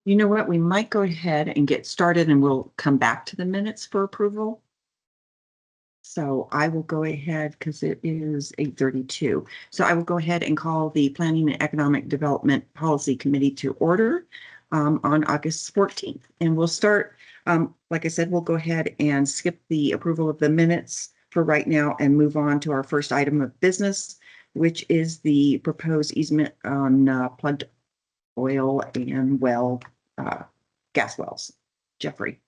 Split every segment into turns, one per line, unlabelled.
You know what? We might go ahead and get started and we'll come back to the minutes for approval. So I will go ahead because it is 8:32. So I will go ahead and call the Planning and Economic Development Policy Committee to order on August 14th. And we'll start, like I said, we'll go ahead and skip the approval of the minutes for right now and move on to our first item of business, which is the proposed easement on plugged oil and gas wells. Jeffrey.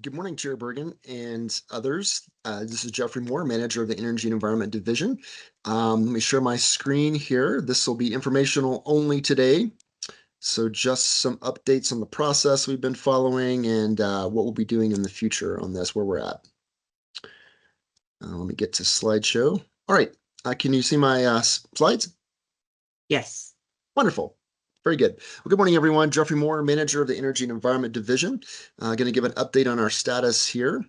Good morning, Chair Bergan and others. This is Jeffrey Moore, manager of the Energy and Environment Division. Let me share my screen here. This will be informational only today. So just some updates on the process we've been following and what we'll be doing in the future on this, where we're at. Let me get to slideshow. All right, can you see my slides?
Yes.
Wonderful. Very good. Well, good morning, everyone. Jeffrey Moore, manager of the Energy and Environment Division. Going to give an update on our status here.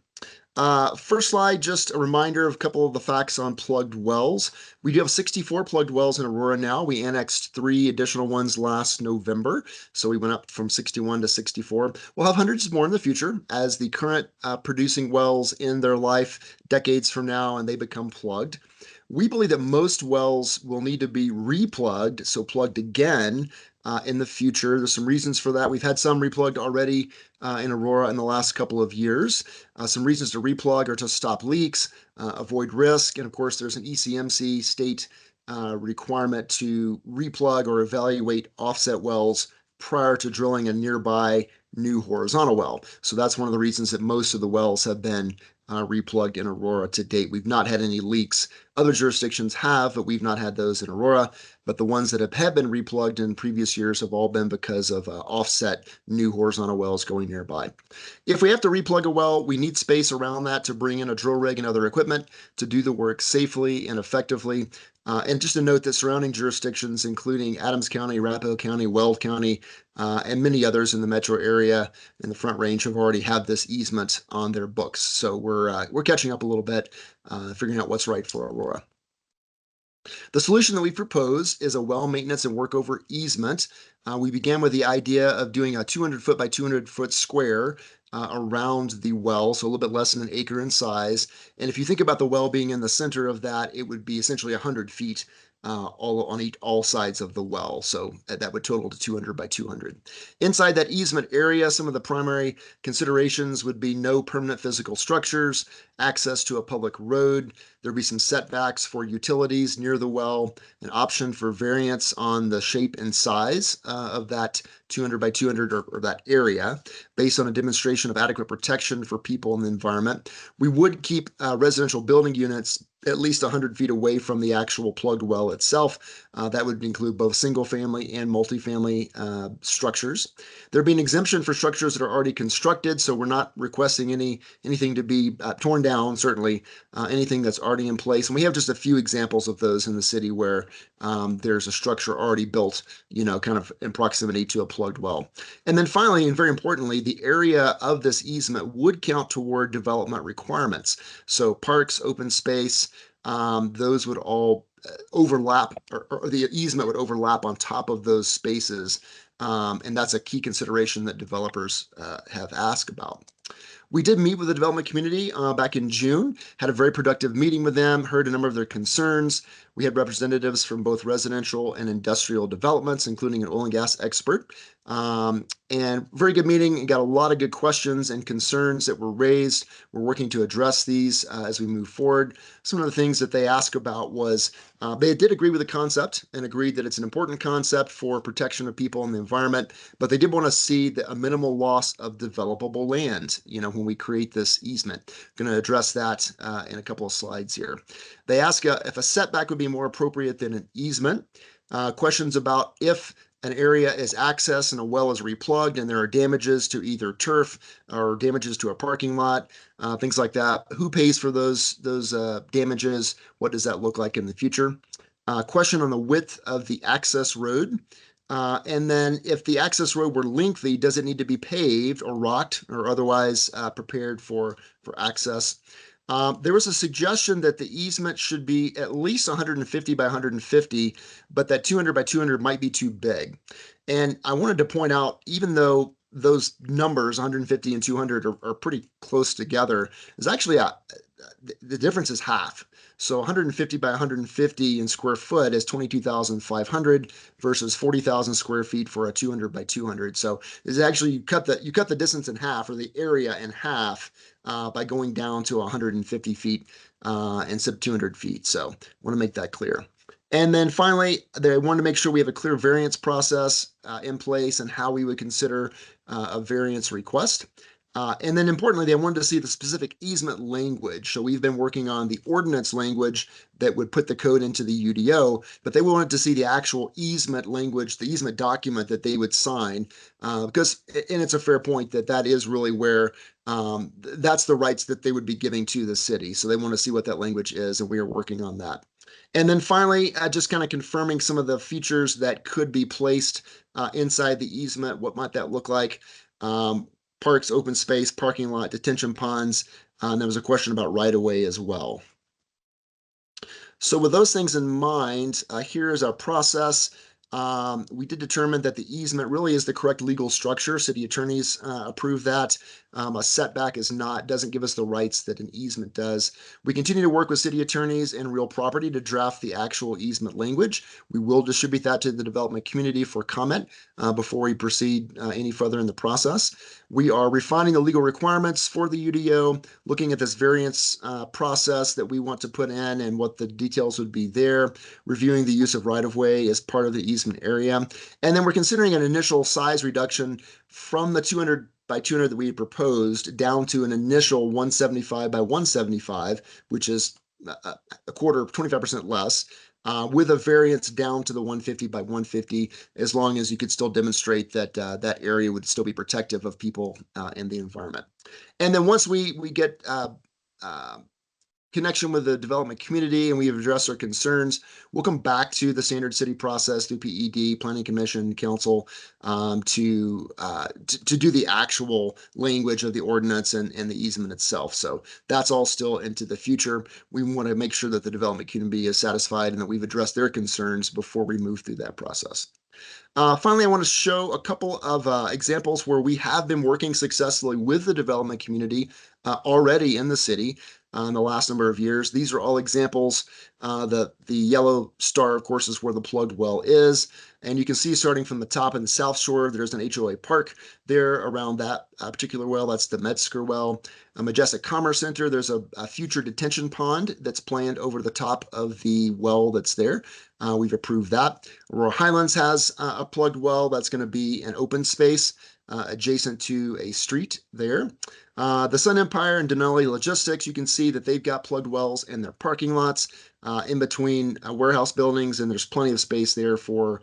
First slide, just a reminder of a couple of the facts on plugged wells. We do have 64 plugged wells in Aurora now. We annexed 3 additional ones last November, so we went up from 61 to 64. We'll have hundreds more in the future as the current producing wells in their life decades from now and they become plugged. We believe that most wells will need to be replugged, so plugged again, in the future. There's some reasons for that. We've had some replugged already in Aurora in the last couple of years. Some reasons to replug are to stop leaks, avoid risk, and of course there's an ECMC state requirement to replug or evaluate offset wells prior to drilling a nearby new horizontal well. So that's one of the reasons that most of the wells have been replugged in Aurora to date. We've not had any leaks. Other jurisdictions have, but we've not had those in Aurora. But the ones that have been replugged in previous years have all been because of offset new horizontal wells going nearby. If we have to replug a well, we need space around that to bring in a drill rig and other equipment to do the work safely and effectively. And just to note that surrounding jurisdictions, including Adams County, Arapahoe County, Weld County, and many others in the metro area in the Front Range have already had this easement on their books. So we're catching up a little bit, figuring out what's right for Aurora. The solution that we propose is a well maintenance and workover easement. We began with the idea of doing a 200-foot by 200-foot square around the well, so a little bit less than an acre in size. And if you think about the well being in the center of that, it would be essentially 100 feet all sides of the well. So that would total to 200 by 200. Inside that easement area, some of the primary considerations would be no permanent physical structures, access to a public road. There'd be some setbacks for utilities near the well, an option for variance on the shape and size of that 200 by 200 or that area based on a demonstration of adequate protection for people and the environment. We would keep residential building units at least 100 feet away from the actual plugged well itself. That would include both single family and multifamily structures. There'd be an exemption for structures that are already constructed, so we're not requesting anything to be torn down, certainly anything that's already in place. And we have just a few examples of those in the city where there's a structure already built, kind of in proximity to a plugged well. And then finally, and very importantly, the area of this easement would count toward development requirements. So parks, open space, those would all overlap, or the easement would overlap on top of those spaces. And that's a key consideration that developers have asked about. We did meet with the development community back in June, had a very productive meeting with them, heard a number of their concerns. We had representatives from both residential and industrial developments, including an oil and gas expert. And very good meeting, and got a lot of good questions and concerns that were raised. We're working to address these as we move forward. Some of the things that they asked about was they did agree with the concept and agreed that it's an important concept for protection of people and the environment, but they did want to see a minimal loss of developable land, when we create this easement. Going to address that in a couple of slides here. They ask if a setback would be more appropriate than an easement. Questions about if an area is accessed and a well is replugged and there are damages to either turf or damages to a parking lot, things like that. Who pays for those damages? What does that look like in the future? Question on the width of the access road. And then if the access road were lengthy, does it need to be paved or rocked or otherwise prepared for access? There was a suggestion that the easement should be at least 150 by 150, but that 200 by 200 might be too big. And I wanted to point out, even though those numbers, 150 and 200, are pretty close together, is actually the difference is half. So 150 by 150 in square foot is 22,500 versus 40,000 square feet for a 200 by 200. So it's actually you cut the distance in half, or the area in half, by going down to 150 feet instead of 200 feet. So I want to make that clear. And then finally, they wanted to make sure we have a clear variance process in place and how we would consider a variance request. And then importantly, they wanted to see the specific easement language. So we've been working on the ordinance language that would put the code into the UDO, but they wanted to see the actual easement language, the easement document that they would sign, because, and it's a fair point, that is really where that's the rights that they would be giving to the city. So they want to see what that language is, and we are working on that. And then finally, just kind of confirming some of the features that could be placed inside the easement. What might that look like? Parks, open space, parking lot, detention ponds, and there was a question about right-of-way as well. So with those things in mind, here is our process. We did determine that the easement really is the correct legal structure. City attorneys approve that. A setback doesn't give us the rights that an easement does. We continue to work with city attorneys and real property to draft the actual easement language. We will distribute that to the development community for comment before we proceed any further in the process. We are refining the legal requirements for the UDO, looking at this variance process that we want to put in and what the details would be there, reviewing the use of right-of-way as part of the easement area. And then we're considering an initial size reduction from the 200 by 200 that we had proposed down to an initial 175 by 175, which is a quarter, 25% less, with a variance down to the 150 by 150, as long as you could still demonstrate that that area would still be protective of people and the environment. And then once we get connection with the development community and we have addressed our concerns, we'll come back to the standard city process through PED, Planning Commission, Council, to do the actual language of the ordinance and the easement itself. So that's all still into the future. We want to make sure that the development community is satisfied and that we've addressed their concerns before we move through that process. Finally, I want to show a couple of examples where we have been working successfully with the development community already in the city in the last number of years. These are all examples. The yellow star, of course, is where the plugged well is. And you can see starting from the top in the South Shore, there's an HOA park there around that particular well. That's the Metzger well. Majestic Commerce Center, there's a future detention pond that's planned over the top of the well that's there. We've approved that. Aurora Highlands has a plugged well that's going to be an open space adjacent to a street there. The Sun Empire and Denali Logistics, you can see that they've got plugged wells in their parking lots in between warehouse buildings, and there's plenty of space there for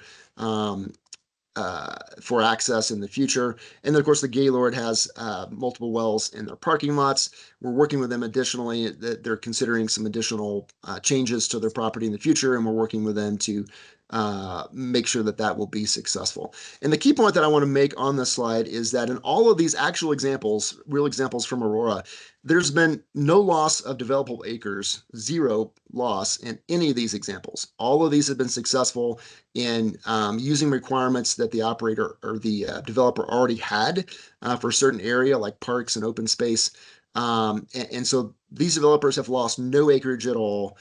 access in the future. And then, of course, the Gaylord has multiple wells in their parking lots. We're working with them additionally. They're considering some additional changes to their property in the future, and we're working with them to make sure that that will be successful. And the key point that I want to make on this slide is that in all of these actual examples, real examples from Aurora, there's been no loss of developable acres, zero loss in any of these examples. All of these have been successful in using requirements that the operator or the developer already had for a certain area like parks and open space. And so these developers have lost no acreage at all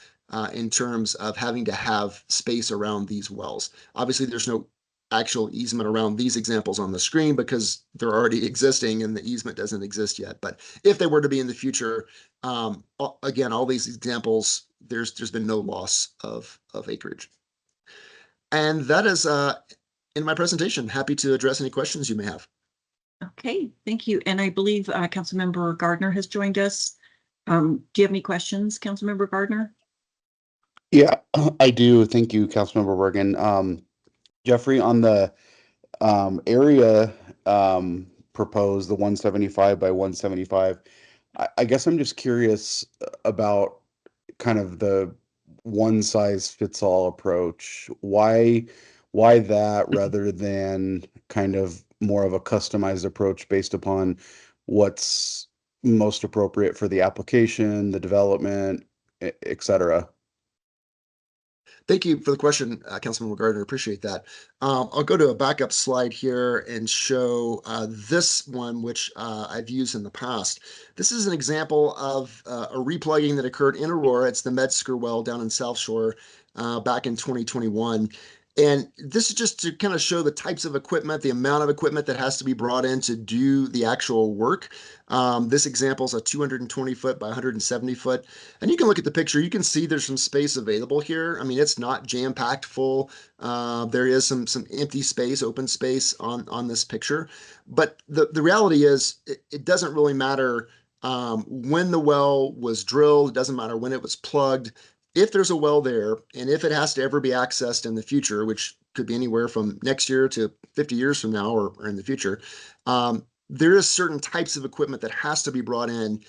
in terms of having to have space around these wells. Obviously, there's no actual easement around these examples on the screen because they're already existing and the easement doesn't exist yet. But if they were to be in the future, again, all these examples, there's been no loss of acreage. And that is in my presentation. Happy to address any questions you may have.
Okay, thank you. And I believe Councilmember Gardner has joined us. Do you have any questions, Councilmember Gardner?
Yeah, I do. Thank you, Councilmember Bergan. Jeffrey, on the area proposed, the 175 by 175, I guess I'm just curious about kind of the one size fits all approach. Why that rather than kind of more of a customized approach based upon what's most appropriate for the application, the development, et cetera.
Thank you for the question, Councilman Gardner. Appreciate that. I'll go to a backup slide here and show this one, which I've used in the past. This is an example of a replugging that occurred in Aurora. It's the Medsker well down in South Shore back in 2021. And this is just to kind of show the types of equipment, the amount of equipment that has to be brought in to do the actual work. This example is a 220 foot by 170 foot. And you can look at the picture, you can see there's some space available here. I mean, it's not jam-packed full. There is some empty space, open space on this picture. But the reality is it doesn't really matter when the well was drilled. It doesn't matter when it was plugged. If there's a well there, and if it has to ever be accessed in the future, which could be anywhere from next year to 50 years from now or in the future, there is certain types of equipment that has to be brought in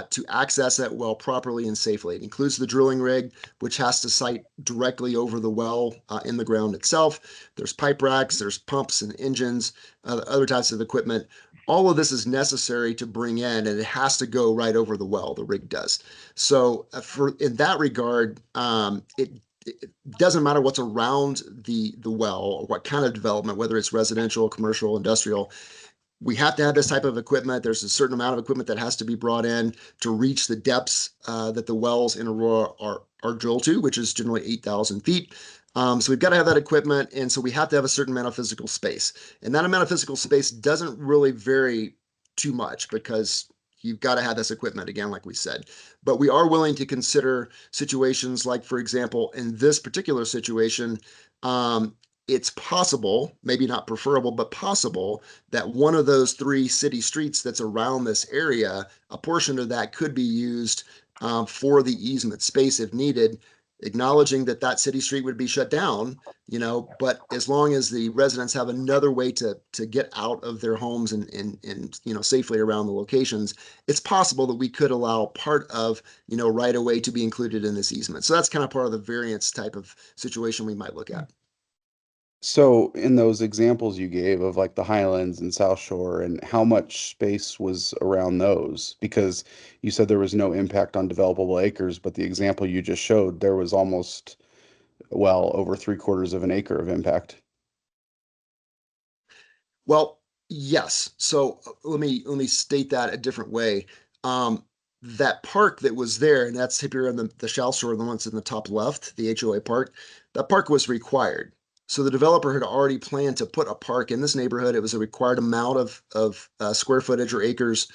to access that well properly and safely. It includes the drilling rig, which has to site directly over the well in the ground itself. There's pipe racks, there's pumps and engines, other types of equipment. All of this is necessary to bring in, and it has to go right over the well, the rig does. So in that regard, it doesn't matter what's around the well or what kind of development, whether it's residential, commercial, industrial. We have to have this type of equipment. There's a certain amount of equipment that has to be brought in to reach the depths that the wells in Aurora are drilled to, which is generally 8,000 feet. So we've got to have that equipment, and so we have to have a certain amount of physical space. And that amount of physical space doesn't really vary too much because you've got to have this equipment, again, like we said. But we are willing to consider situations like, for example, in this particular situation, it's possible, maybe not preferable, but possible that one of those 3 city streets that's around this area, a portion of that could be used for the easement space if needed, acknowledging that that city street would be shut down, but as long as the residents have another way to get out of their homes and safely around the locations, it's possible that we could allow part of, right of way to be included in this easement. So that's kind of part of the variance type of situation we might look at.
So in those examples you gave of like the Highlands and South Shore, and how much space was around those? Because you said there was no impact on developable acres, but the example you just showed, there was almost, well, over 3/4 of an acre of impact.
Well, yes. So let me state that a different way. That park that was there, and that's here on the South Shore, the ones in the top left, the HOA park, that park was required. So the developer had already planned to put a park in this neighborhood. It was a required amount of square footage or acres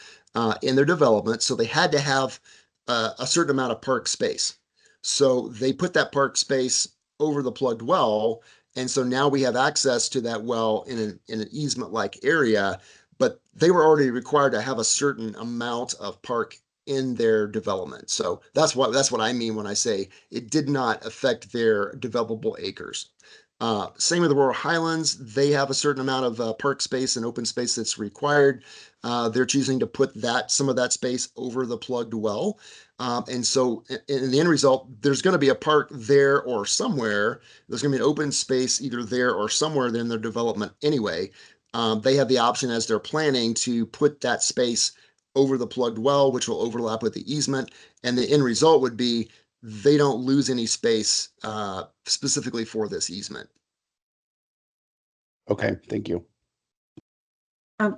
in their development. So they had to have a certain amount of park space. So they put that park space over the plugged well. And so now we have access to that well in an easement-like area, but they were already required to have a certain amount of park in their development. So that's what I mean when I say it did not affect their developable acres. Same with the Rural Highlands. They have a certain amount of park space and open space that's required. They're choosing to put some of that space over the plugged well. And so in the end result, there's going to be a park there or somewhere. There's going to be an open space either there or somewhere in their development anyway. They have the option as they're planning to put that space over the plugged well, which will overlap with the easement. And the end result would be they don't lose any space specifically for this easement.
Okay, thank you.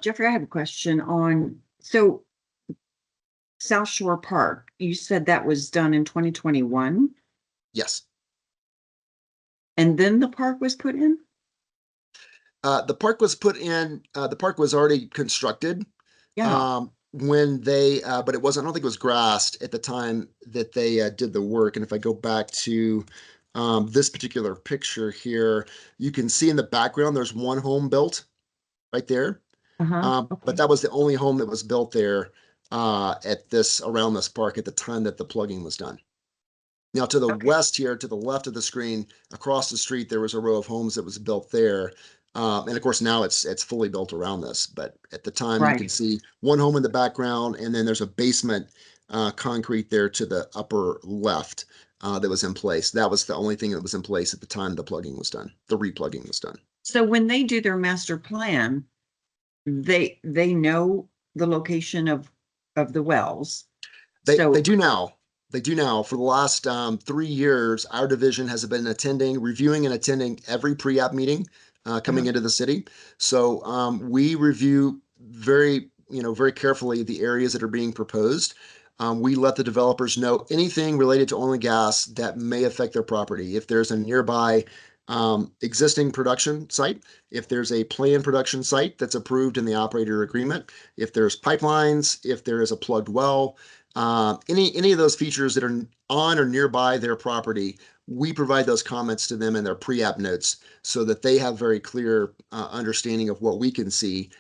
Jeffrey, I have a question so South Shore Park, you said that was done in 2021?
Yes.
And then the park was put in?
The park was put in, the park was already constructed.
Yeah.
When they, but it wasn't, I don't think it was grassed at the time that they did the work. And if I go back to this particular picture here, you can see in the background, there's one home built right there.
Okay.
But that was the only home that was built there around this park at the time that the plugging was done. Now to the west here, to the left of the screen, across the street, there was a row of homes that was built there. And of course, now it's fully built around this. But at the time, you can see one home in the background, and then there's a basement concrete there to the upper left that was in place. That was the only thing that was in place at the time the plugging was done. The replugging was done.
So when they do their master plan, they know the location of of the wells.
They
So,
do now. They do now. For the last 3 years, our division has been reviewing and attending every pre-app meeting coming into the city. So we review very carefully the areas that are being proposed. We let the developers know anything related to oil and gas that may affect their property. If there's a nearby existing production site, if there's a planned production site that's approved in the operator agreement, if there's pipelines, if there is a plugged well, any of those features that are on or nearby their property, we provide those comments to them in their pre-app notes so that they have very clear understanding of what we can see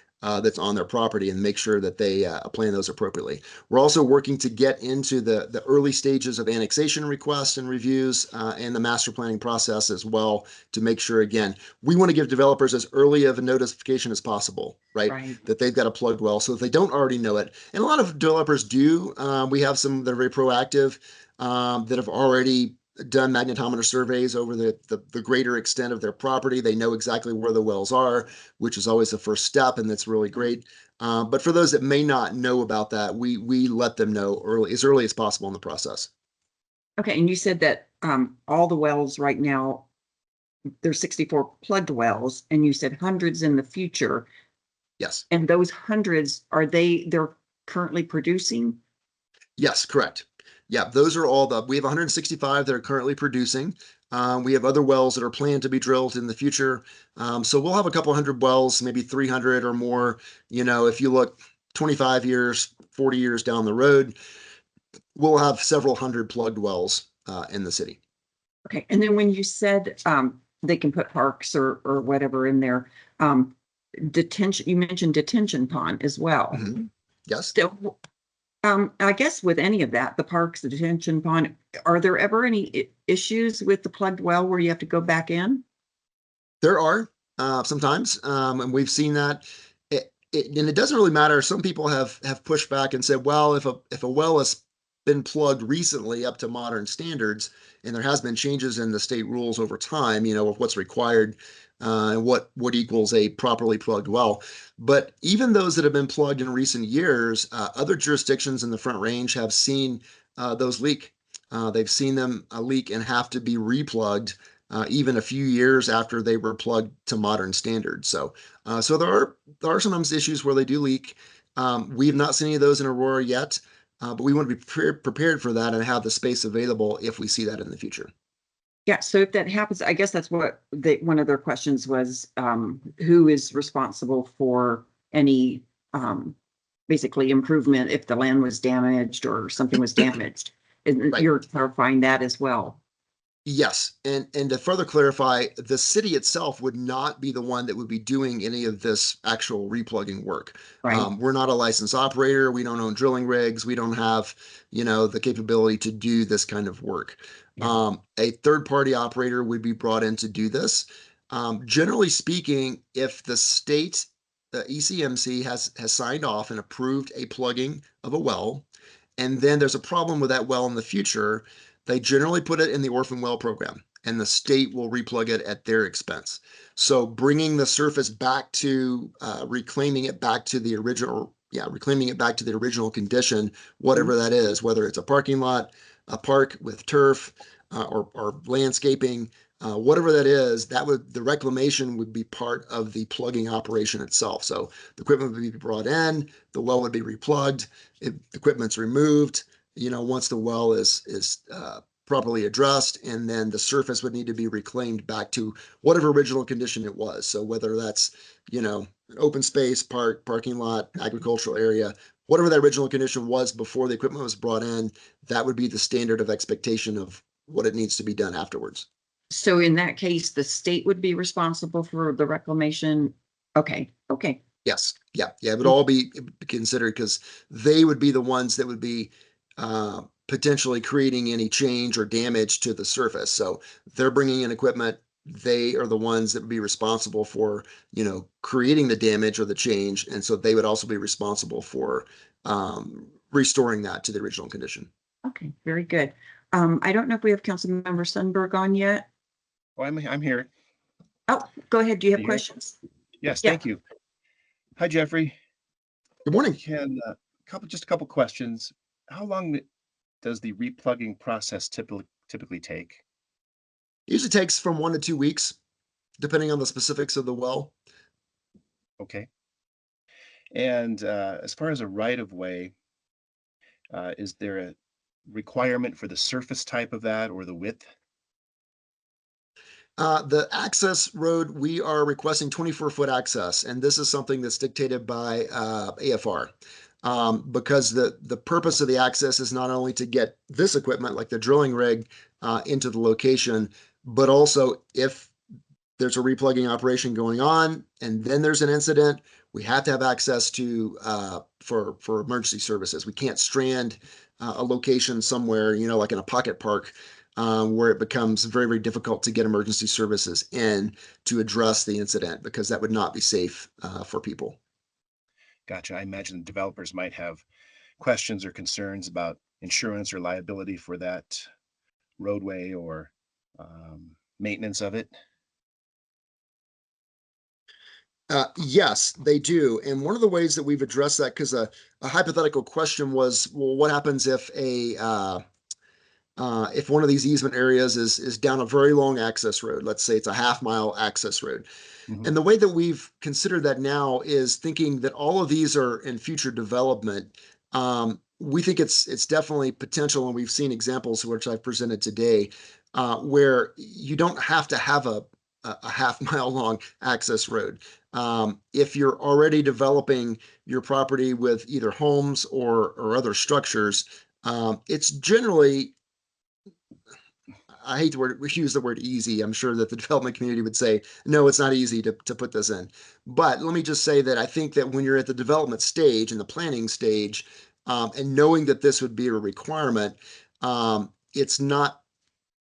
that's on their property and make sure that they plan those appropriately. We're also working to get into the early stages of annexation requests and reviews and the master planning process as well to make sure, again, we want to give developers as early of a notification as possible, right? That they've got a plugged well so if they don't already know it. And a lot of developers do. We have some that are very proactive that have already done magnetometer surveys over the greater extent of their property. They know exactly where the wells are, which is always the first step, and that's really great. But for those that may not know about that, we let them know early as possible in the process.
okay, and you said that all the wells right now, there's 64 plugged wells, and you said hundreds in the future.
Yes.
And those hundreds, they're currently producing?
Yes, correct. Yeah, those are we have 165 that are currently producing. We have other wells that are planned to be drilled in the future. So we'll have a couple hundred wells, maybe 300 or more. If you look 25 years, 40 years down the road, we'll have several hundred plugged wells in the city.
Okay, and then when you said they can put parks or whatever in there, you mentioned detention pond as well.
Mm-hmm. Yes.
So I guess with any of that, the parks, the detention pond, are there ever any issues with the plugged well where you have to go back in?
There are sometimes, and we've seen that. And it doesn't really matter. Some people have pushed back and said, well, if a well has been plugged recently up to modern standards, and there has been changes in the state rules over time, of what's required and what equals a properly plugged well. But even those that have been plugged in recent years, other jurisdictions in the Front Range have seen those leak. They've seen them leak and have to be replugged even a few years after they were plugged to modern standards. So there are sometimes issues where they do leak. We have not seen any of those in Aurora yet, but we want to be prepared for that and have the space available if we see that in the future.
Yeah, so if that happens, I guess that's what one of their questions was, who is responsible for any basically improvement if the land was damaged or something was damaged? And
Right.
You're clarifying that as well.
Yes, and to further clarify, the city itself would not be the one that would be doing any of this actual replugging work.
Right.
We're not a licensed operator. We don't own drilling rigs. We don't have, the capability to do this kind of work.
Yeah.
A third-party operator would be brought in to do this. Generally speaking, if the state, the ECMC has signed off and approved a plugging of a well, and then there's a problem with that well in the future, they generally put it in the orphan well program, and the state will replug it at their expense. So bringing the surface back to reclaiming it back to the original condition, whatever that is, whether it's a parking lot, a park with turf, or landscaping, whatever that is, the reclamation would be part of the plugging operation itself. So the equipment would be brought in, the well would be replugged, equipment's removed. Once the well is properly addressed, and then the surface would need to be reclaimed back to whatever original condition it was. So whether that's, an open space, parking lot, agricultural area, whatever that original condition was before the equipment was brought in, that would be the standard of expectation of what it needs to be done afterwards.
So in that case, the state would be responsible for the reclamation. Okay.
Yes. Yeah. It would all be considered because they would be the ones that would be potentially creating any change or damage to the surface. So they're bringing in equipment. They are the ones that would be responsible for, creating the damage or the change. And so they would also be responsible for restoring that to the original condition.
Okay, very good. I don't know if we have Councilmember Sundberg on yet.
Oh, I'm here.
Oh, go ahead. Do you have
Are you
questions?
Yes,
Yeah.
thank you. Hi, Jeffrey.
Good morning.
Can Just a couple questions. How long does the replugging process typically take?
Usually takes from 1 to 2 weeks, depending on the specifics of the well.
Okay. And as far as a right of way, is there a requirement for the surface type of that or the width?
The access road, we are requesting 24-foot access, and this is something that's dictated by AFR. Because the purpose of the access is not only to get this equipment, like the drilling rig, into the location, but also if there's a replugging operation going on and then there's an incident, we have to have access to for emergency services. We can't strand a location somewhere, like in a pocket park, where it becomes very, very difficult to get emergency services in to address the incident, because that would not be safe for people.
Gotcha. I imagine developers might have questions or concerns about insurance or liability for that roadway or maintenance of it.
Yes, they do. And one of the ways that we've addressed that, because a hypothetical question was, well, what happens if if one of these easement areas is down a very long access road? Let's say it's a half-mile access road.
Mhm.
And the way that we've considered that now is thinking that all of these are in future development. We think it's definitely potential, and we've seen examples which I've presented today, where you don't have to have a half-mile long access road. If you're already developing your property with either homes or other structures, it's generally, I hate to use the word easy. I'm sure that the development community would say, no, it's not easy to put this in. But let me just say that I think that when you're at the development stage and the planning stage, and knowing that this would be a requirement, it's not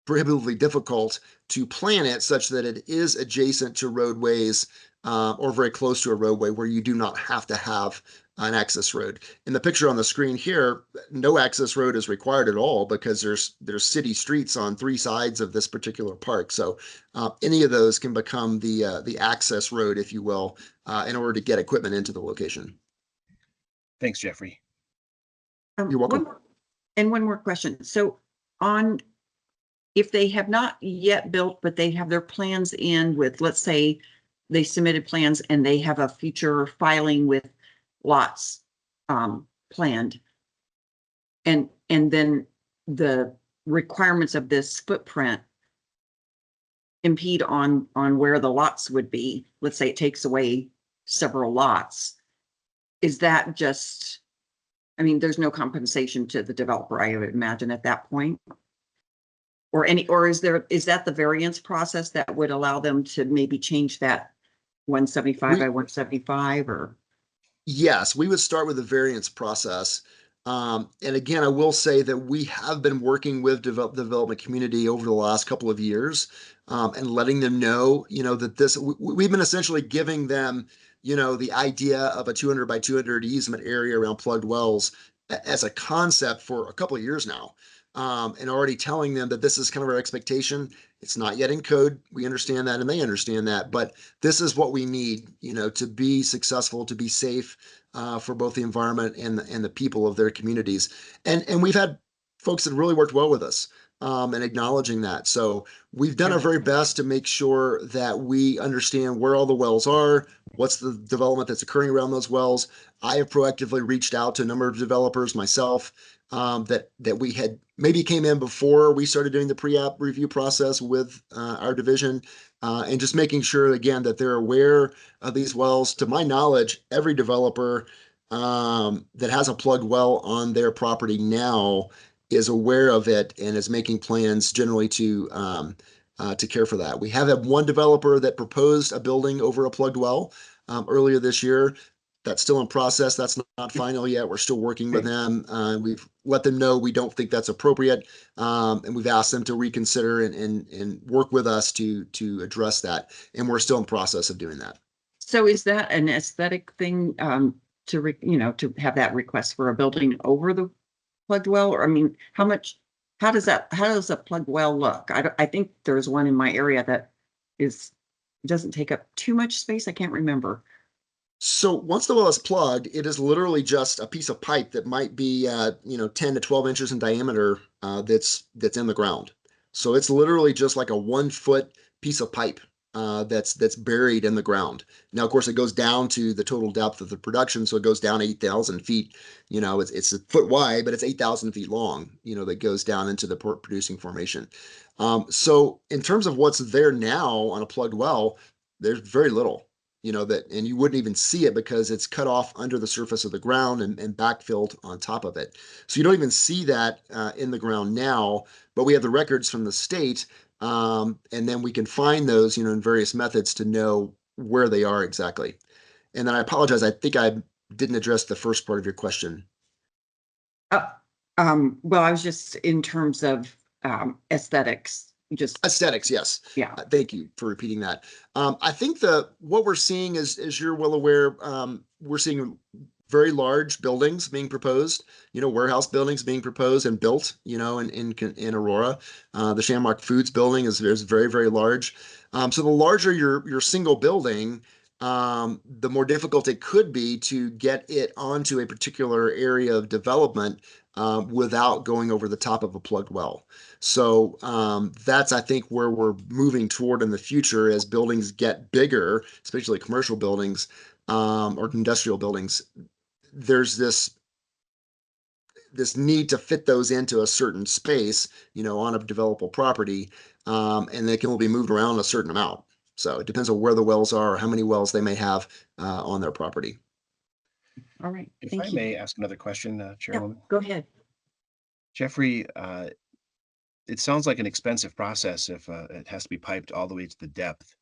prohibitively difficult to plan it such that it is adjacent to roadways, or very close to a roadway where you do not have to have an access road. In the picture on the screen here, no access road is required at all, because there's city streets on 3 sides of this particular park. So any of those can become the access road, if you will, in order to get equipment into the location.
Thanks, Jeffrey.
You're welcome.
One more question. So if they have not yet built, but they have their plans in with, let's say they submitted plans and they have a future filing with lots planned, and then the requirements of this footprint impede on where the lots would be. Let's say it takes away several lots. Is that just, I mean, there's no compensation to the developer, I would imagine, at that point? Or is that the variance process that would allow them to maybe change that 175 by 175, or?
Yes, we would start with the variance process. And again, I will say that we have been working with the development community over the last couple of years, and letting them know, that we've been essentially giving them, the idea of a 200 by 200 easement area around plugged wells as a concept for a couple of years now. And already telling them that this is kind of our expectation. It's not yet in code. We understand that, and they understand that, but this is what we need, to be successful, to be safe, for both the environment and the people of their communities. And we've had folks that really worked well with us, and acknowledging that. So we've done our very best to make sure that we understand where all the wells are, what's the development that's occurring around those wells. I have proactively reached out to a number of developers myself, that we had maybe came in before we started doing the pre-app review process with our division, and just making sure, again, that they're aware of these wells. To my knowledge, every developer that has a plugged well on their property now is aware of it and is making plans generally to care for that. We have had one developer that proposed a building over a plugged well earlier this year. That's still in process. That's not final yet. We're still working with them. We've let them know we don't think that's appropriate, and we've asked them to reconsider and work with us to address that. And we're still in process of doing that.
So is that an aesthetic thing, to have that request for a building over the plugged well? Or, I mean, how does a plugged well look? I think there's one in my area that doesn't take up too much space. I can't remember.
So once the well is plugged, it is literally just a piece of pipe that might be 10 to 12 inches in diameter, that's in the ground. So it's literally just like a 1 foot piece of pipe that's buried in the ground. Now, of course, it goes down to the total depth of the production, so it goes down 8,000 feet. It's a foot wide, but it's 8,000 feet long. That goes down into the producing formation. So in terms of what's there now on a plugged well, there's very little. And you wouldn't even see it because it's cut off under the surface of the ground and backfilled on top of it. So you don't even see that in the ground now, but we have the records from the state, and then we can find those, in various methods to know where they are exactly. And then I apologize, I think I didn't address the first part of your question.
Well, I was just in terms of aesthetics, just,
Aesthetics, yes.
yeah.
Thank you for repeating that. I think what we're seeing is, as you're well aware, we're seeing very large buildings being proposed, warehouse buildings being proposed and built, in Aurora. The Shamrock Foods building is very, very large. So the larger your single building, the more difficult it could be to get it onto a particular area of development without going over the top of a plugged well. So that's, I think, where we're moving toward in the future as buildings get bigger, especially commercial buildings or industrial buildings. There's this need to fit those into a certain space, on a developable property, and they can only be moved around a certain amount. So it depends on where the wells are or how many wells they may have on their property.
All right.
If
Thank
I
you.
may ask another question,
Yeah,
Chairwoman.
go ahead.
Jeffrey, it sounds like an expensive process if it has to be piped all the way to the depth.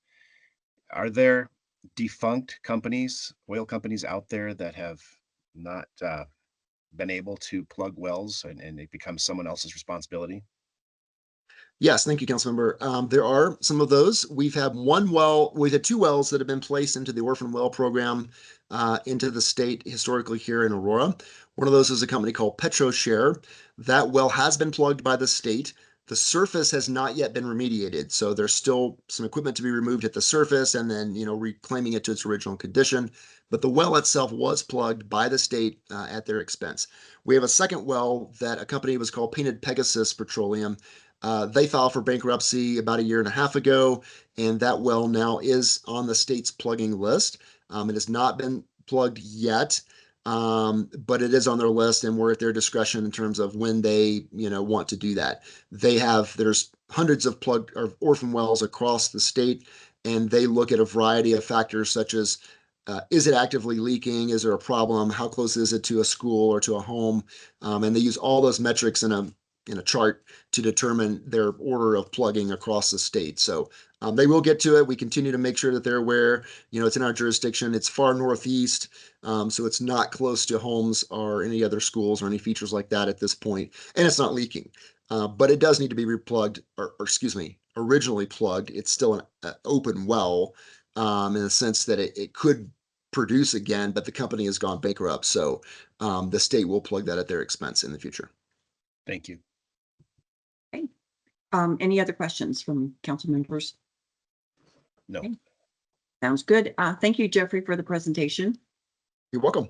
Are there defunct companies, oil companies out there that have not been able to plug wells and it becomes someone else's responsibility?
Yes, thank you, Councilmember. There are some of those. We've had two wells that have been placed into the orphan well program into the state historically here in Aurora. One of those is a company called PetroShare. That well has been plugged by the state. The surface has not yet been remediated, so there's still some equipment to be removed at the surface and then, reclaiming it to its original condition. But the well itself was plugged by the state at their expense. We have a second well that a company was called Painted Pegasus Petroleum. They filed for bankruptcy about a year and a half ago, and that well now is on the state's plugging list. It has not been plugged yet, but it is on their list, and we're at their discretion in terms of when they, want to do that. There's hundreds of plugged or orphan wells across the state, and they look at a variety of factors such as is it actively leaking? Is there a problem? How close is it to a school or to a home? And they use all those metrics in a chart to determine their order of plugging across the state. So they will get to it. We continue to make sure that they're aware. It's in our jurisdiction. It's far northeast, so it's not close to homes or any other schools or any features like that at this point, and it's not leaking. But it does need to be replugged, or excuse me, originally plugged. It's still an open well in the sense that it could produce again, but the company has gone bankrupt. So the state will plug that at their expense in the future.
Thank you.
Okay. Any other questions from council members?
No.
Okay. Sounds good. Thank you, Jeffrey, for the presentation.
You're welcome.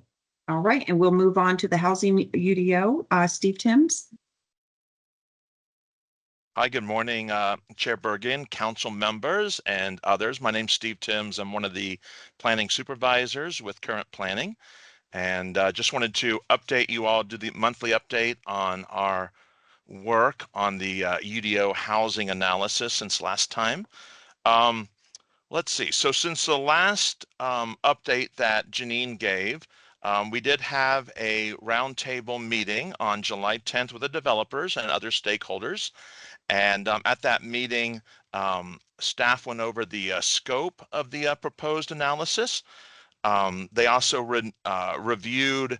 All right, and we'll move on to the housing UDO. Steve Timms.
Hi, good morning, Chair Bergan, council members, and others. My name's Steve Timms. I'm one of the planning supervisors with Current Planning, and just wanted to update you all, do the monthly update on our work on the UDO housing analysis since last time. Let's see. So since the last update that Janine gave, we did have a roundtable meeting on July 10th with the developers and other stakeholders. And at that meeting, staff went over the scope of the proposed analysis. They also reviewed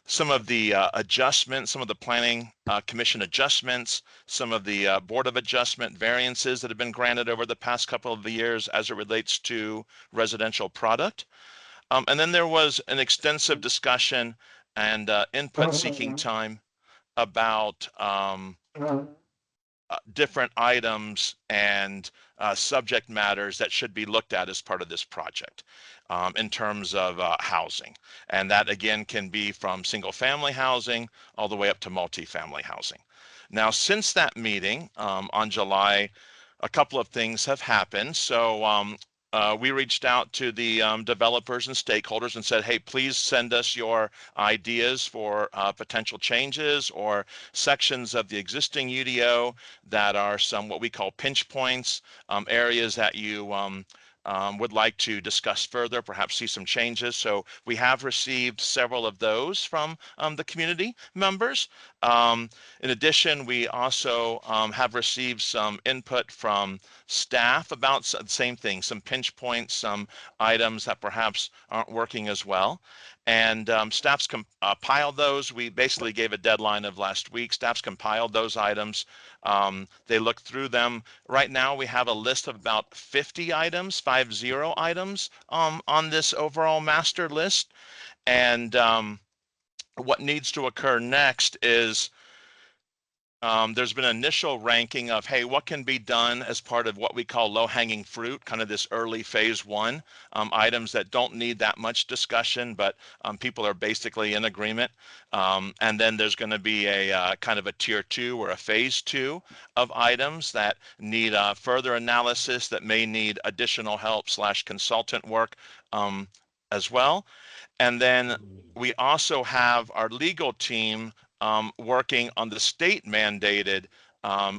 some of the adjustments, some of the planning commission adjustments, some of the board of adjustment variances that have been granted over the past couple of years as it relates to residential product. And then there was an extensive discussion and input seeking time about different items and subject matters that should be looked at as part of this project in terms of housing. And that again can be from single family housing all the way up to multifamily housing. Now, since that meeting on July, a couple of things have happened. So we reached out to the developers and stakeholders and said, hey, please send us your ideas for potential changes or sections of the existing UDO that are some what we call pinch points, areas that you would like to discuss further, perhaps see some changes. So we have received several of those from the community members. In addition, we also have received some input from staff about the same thing, some pinch points, some items that perhaps aren't working as well. And staff's compiled those. We basically gave a deadline of last week. Staff's compiled those items. They looked through them. Right now, we have a list of about 50 items, 50 items on this overall master list. And what needs to occur next is there's been an initial ranking of, hey, what can be done as part of what we call low-hanging fruit, kind of this early phase one, items that don't need that much discussion, but people are basically in agreement. And then there's going to be a kind of a tier two or a phase two of items that need further analysis, that may need additional help / consultant work as well. And then we also have our legal team working on the state mandated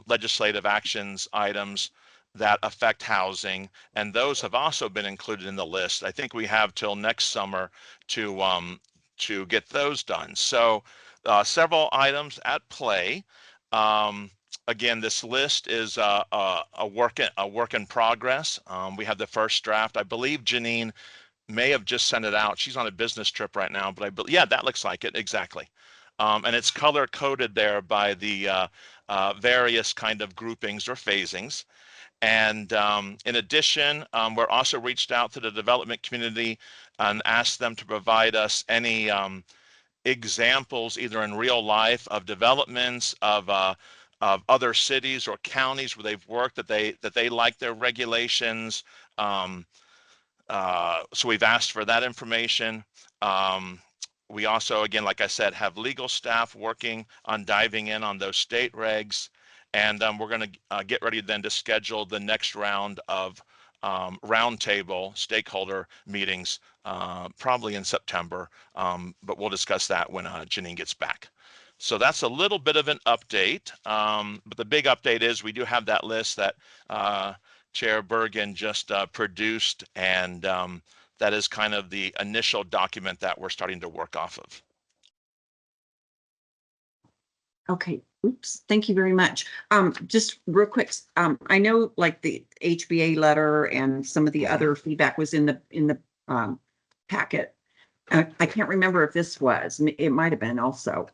legislative actions items that affect housing, and those have also been included in the list. I think we have till next summer to get those done. So several items at play. Again, this list is a work in progress. We have the first draft. I believe Janine may have just sent it out. She's on a business trip right now, but yeah, that looks like it exactly. And it's color coded there by the various kind of groupings or phasings. And in addition, we're also reached out to the development community and asked them to provide us any examples, either in real life, of developments of other cities or counties where they've worked that they like their regulations. So we've asked for that information. We also, again, like I said, have legal staff working on diving in on those state regs. And we're going to get ready then to schedule the next round of roundtable stakeholder meetings, probably in September. But we'll discuss that when Janine gets back. So that's a little bit of an update. But the big update is we do have that list that Chair Bergan just produced, and that is kind of the initial document that we're starting to work off of.
Okay, oops, thank you very much. Just real quick, I know like the HBA letter and some of the other feedback was in the packet. I can't remember if this was, it might have been also.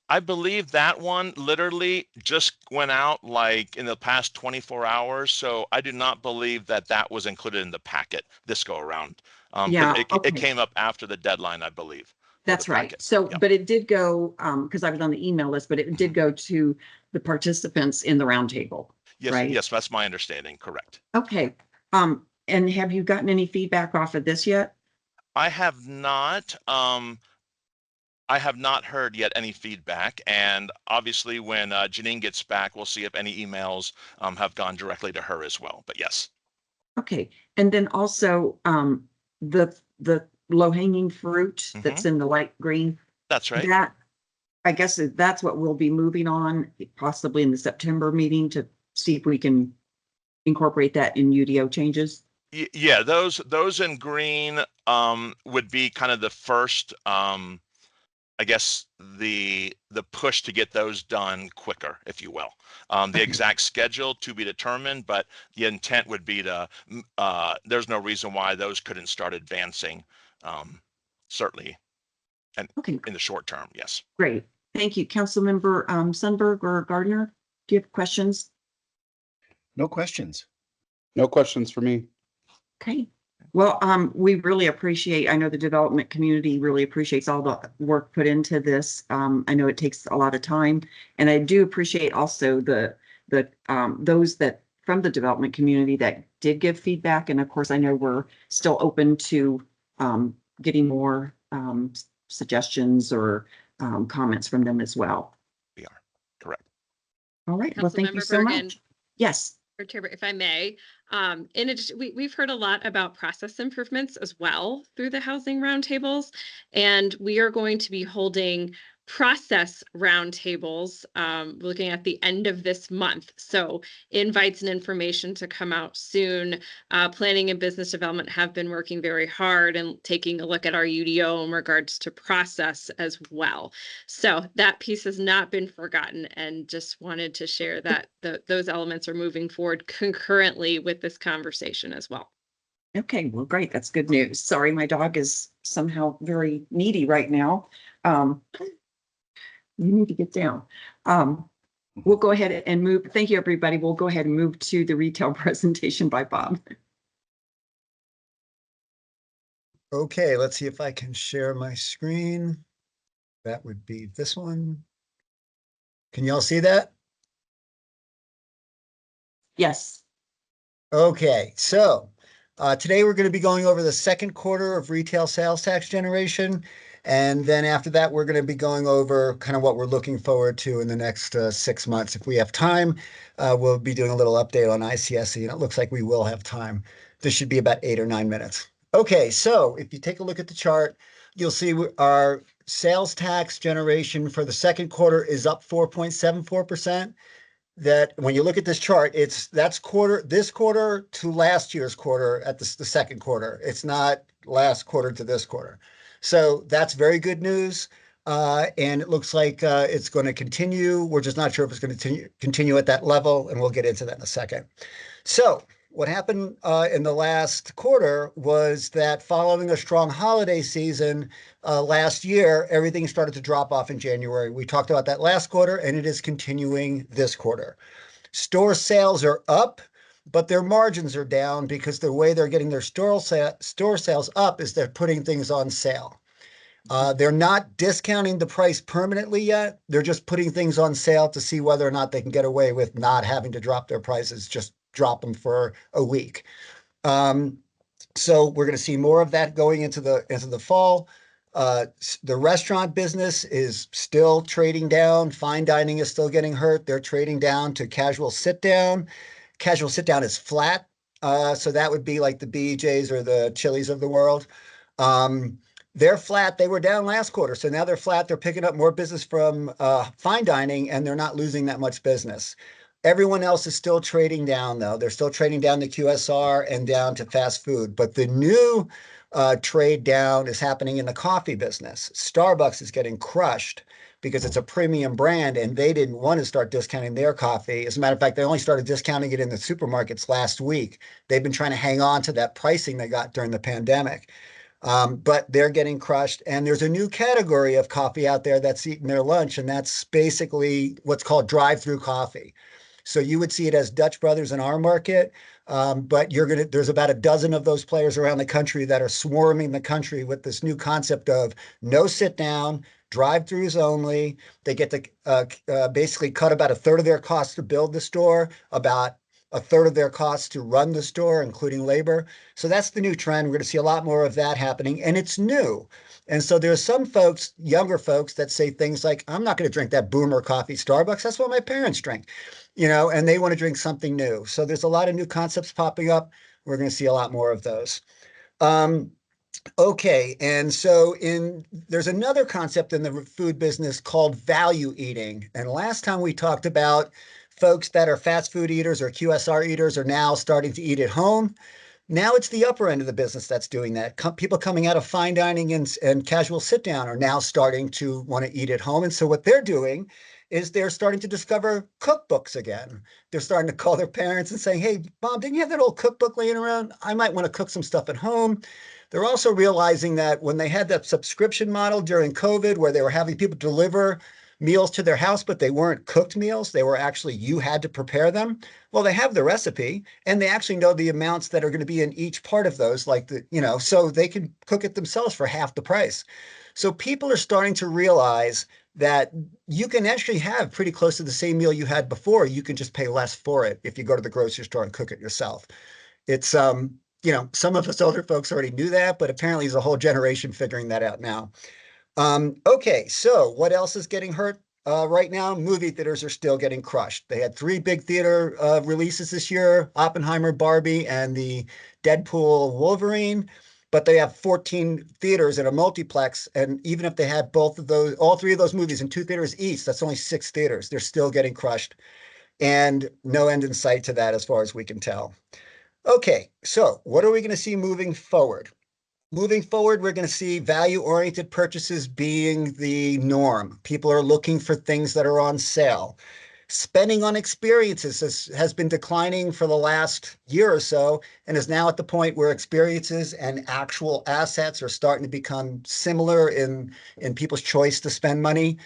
I believe that one literally just went out like in the past 24 hours. So I do not believe that that was included in the packet this go around.
Yeah,
it came up after the deadline, I believe.
That's right. So,
Yep.
but it did go, because I was on the email list, but it did go to the participants in the roundtable.
Yes,
right?
yes, that's my understanding. Correct.
Okay. And have you gotten any feedback off of this yet?
I have not. I have not heard yet any feedback, and obviously when Janine gets back, we'll see if any emails have gone directly to her as well. But yes.
Okay, and then also the low-hanging fruit that's in the light green.
That's right.
That, I guess that's what we'll be moving on, possibly in the September meeting, to see if we can incorporate that in UDO changes.
Yeah, those in green would be kind of the first, I guess the push to get those done quicker, if you will. The exact schedule to be determined, but the intent would be to, there's no reason why those couldn't start advancing, certainly, and in the short term, yes.
Great, thank you. Councilmember Sundberg or Gardner, do you have questions?
No questions.
No questions for me.
Okay. Well, we really appreciate, I know the development community really appreciates all the work put into this. I know it takes a lot of time, and I do appreciate also the those that from the development community that did give feedback. And of course, I know we're still open to getting more suggestions or comments from them as well.
We are correct.
All right. Well, thank you
Councilmember
so
Bergan.
much. Yes.
Or Chair, if I may, in addition, we've heard a lot about process improvements as well through the housing roundtables, and we are going to be holding process roundtables looking at the end of this month. So invites and information to come out soon. Planning and business development have been working very hard and taking a look at our UDO in regards to process as well. So that piece has not been forgotten, and just wanted to share that those elements are moving forward concurrently with this conversation as well.
Okay. Well, great. That's good news. Sorry, my dog is somehow very needy right now. You need to get down. We'll go ahead and move. Thank you, everybody. We'll go ahead and move to the retail presentation by Bob.
Okay, let's see if I can share my screen. That would be this one. Can y'all see that?
Yes.
Okay, so today we're going to be going over the second quarter of retail sales tax generation. And then after that, we're going to be going over kind of what we're looking forward to in the next 6 months. If we have time, we'll be doing a little update on ICSC, and it looks like we will have time. This should be about 8 or 9 minutes. Okay, so if you take a look at the chart, you'll see our sales tax generation for the second quarter is up 4.74%. That when you look at this chart, that's this quarter to last year's quarter at the second quarter. It's not last quarter to this quarter. So that's very good news. And it looks like it's going to continue. We're just not sure if it's going to continue at that level, and we'll get into that in a second. So what happened in the last quarter was that following a strong holiday season last year, everything started to drop off in January. We talked about that last quarter, and it is continuing this quarter. Store sales are up, but their margins are down because the way they're getting their store sales up is they're putting things on sale. They're not discounting the price permanently yet. They're just putting things on sale to see whether or not they can get away with not having to drop their prices, just drop them for a week. So we're going to see more of that going into the fall. The restaurant business is still trading down. Fine dining is still getting hurt. They're trading down to casual sit down. Casual sit down is flat. So that would be like the BJ's or the Chili's of the world. They're flat. They were down last quarter. So now they're flat. They're picking up more business from fine dining, and they're not losing that much business. Everyone else is still trading down, though. They're still trading down to QSR and down to fast food. But the new trade down is happening in the coffee business. Starbucks is getting crushed because it's a premium brand, and they didn't want to start discounting their coffee. As a matter of fact, they only started discounting it in the supermarkets last week. They've been trying to hang on to that pricing they got during the pandemic. But they're getting crushed. And there's a new category of coffee out there that's eating their lunch, and that's basically what's called drive-through coffee. So you would see it as Dutch Brothers in our market, but there's about a dozen of those players around the country that are swarming the country with this new concept of no sit down, drive-throughs only. They get to basically cut about a third of their costs to build the store, about a third of their costs to run the store, including labor. So that's the new trend. We're going to see a lot more of that happening, and it's new. And so there's some folks, younger folks, that say things like, I'm not going to drink that boomer coffee Starbucks. That's what my parents drink, and they want to drink something new. So there's a lot of new concepts popping up. We're going to see a lot more of those. Okay, and so there's another concept in the food business called value eating. And last time we talked about folks that are fast food eaters or QSR eaters are now starting to eat at home. Now it's the upper end of the business that's doing that. People coming out of fine dining and casual sit down are now starting to want to eat at home. And so what they're doing is they're starting to discover cookbooks again. They're starting to call their parents and saying, hey, Mom, didn't you have that old cookbook laying around? I might want to cook some stuff at home. They're also realizing that when they had that subscription model during COVID, where they were having people deliver meals to their house, but they weren't cooked meals. They were actually, you had to prepare them. Well, they have the recipe, and they actually know the amounts that are going to be in each part of those, so they can cook it themselves for half the price. So people are starting to realize that you can actually have pretty close to the same meal you had before. You can just pay less for it if you go to the grocery store and cook it yourself. It's, some of us older folks already knew that, but apparently there's a whole generation figuring that out now. Okay, so what else is getting hurt? Right now, movie theaters are still getting crushed. They had 3 big theater releases this year: Oppenheimer, Barbie, and the Deadpool Wolverine. But they have 14 theaters in a multiplex, and even if they had both of those, all 3 of those movies in 2 theaters each, that's only 6 theaters. They're still getting crushed, and no end in sight to that as far as we can tell. Okay, so what are we going to see moving forward? Moving forward, we're going to see value-oriented purchases being the norm. People are looking for things that are on sale. Spending on experiences has been declining for the last year or so, and is now at the point where experiences and actual assets are starting to become similar in people's choice to spend money.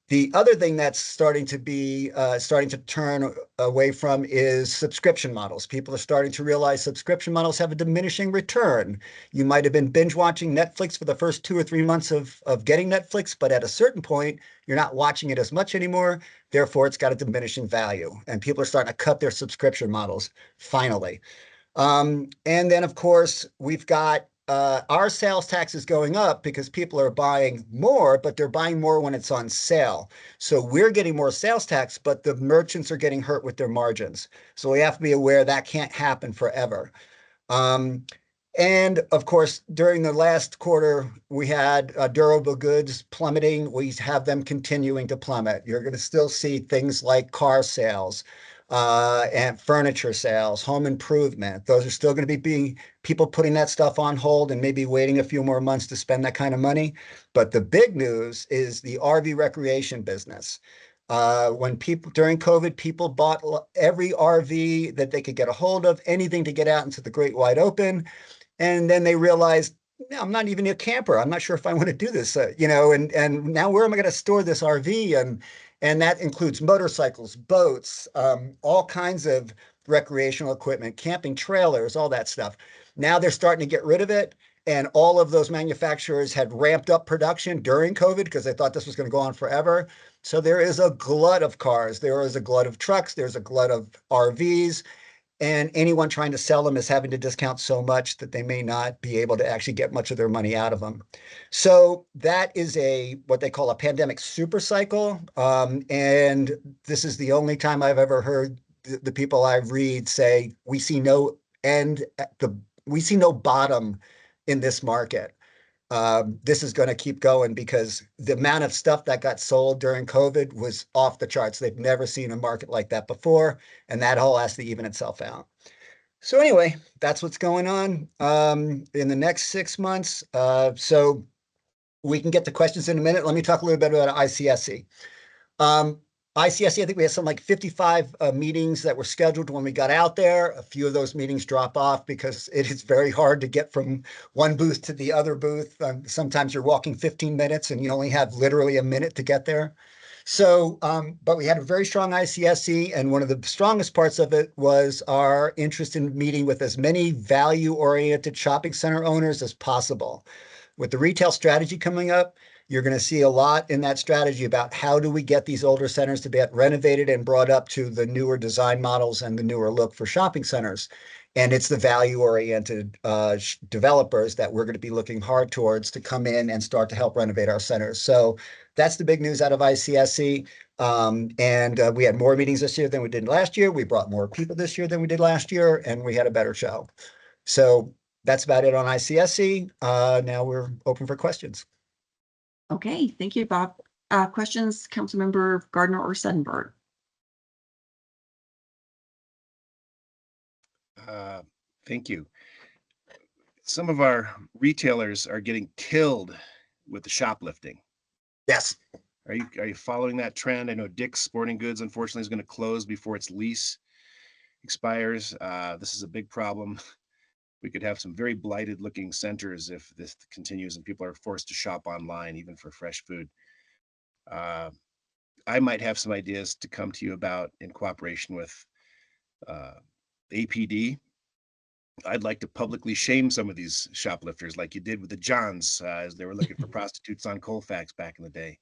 The other thing that's starting to turn away from is subscription models. People are starting to realize subscription models have a diminishing return. You might have been binge watching Netflix for the first 2 or 3 months of getting Netflix, but at a certain point, you're not watching it as much anymore. Therefore, it's got a diminishing value, and people are starting to cut their subscription models finally. And then, of course, we've got our sales tax is going up because people are buying more, but they're buying more when it's on sale. So we're getting more sales tax, but the merchants are getting hurt with their margins. So we have to be aware that can't happen forever. And of course, during the last quarter, we had durable goods plummeting. We have them continuing to plummet. You're going to still see things like car sales and furniture sales, home improvement. Those are still going to be being people putting that stuff on hold and maybe waiting a few more months to spend that kind of money. But the big news is the RV recreation business. When people during COVID, people bought every RV that they could get a hold of, anything to get out into the great wide open. And then they realized, no, I'm not even a camper. I'm not sure if I want to do this, and now where am I going to store this RV? And that includes motorcycles, boats, all kinds of recreational equipment, camping trailers, all that stuff. Now they're starting to get rid of it. And all of those manufacturers had ramped up production during COVID because they thought this was going to go on forever. So there is a glut of cars. There is a glut of trucks. There's a glut of RVs. And anyone trying to sell them is having to discount so much that they may not be able to actually get much of their money out of them. So that is what they call a pandemic super cycle. And this is the only time I've ever heard the people I read say, we see no bottom in this market. This is going to keep going because the amount of stuff that got sold during COVID was off the charts. They've never seen a market like that before, and that all has to even itself out. So anyway, that's what's going on in the next 6 months. So we can get to questions in a minute. Let me talk a little bit about ICSC. ICSC, I think we had some like 55 meetings that were scheduled when we got out there. A few of those meetings drop off because it is very hard to get from one booth to the other booth. Sometimes you're walking 15 minutes and you only have literally a minute to get there. So, but we had a very strong ICSC, and one of the strongest parts of it was our interest in meeting with as many value-oriented shopping center owners as possible. With the retail strategy coming up, you're going to see a lot in that strategy about how do we get these older centers to be renovated and brought up to the newer design models and the newer look for shopping centers. And it's the value-oriented developers that we're going to be looking hard towards to come in and start to help renovate our centers. So that's the big news out of ICSC. And we had more meetings this year than we did last year. We brought more people this year than we did last year, and we had a better show. So that's about it on ICSC. Now we're open for questions.
Okay, thank you, Bob. Questions, Councilmember Gardner or Sundberg?
Thank you. Some of our retailers are getting killed with the shoplifting.
Yes.
Are you following that trend? I know Dick's Sporting Goods, unfortunately, is going to close before its lease expires. This is a big problem. We could have some very blighted looking centers if this continues and people are forced to shop online, even for fresh food. I might have some ideas to come to you about in cooperation with APD I'd like to publicly shame some of these shoplifters like you did with the Johns as they were looking for prostitutes on Colfax back in the day,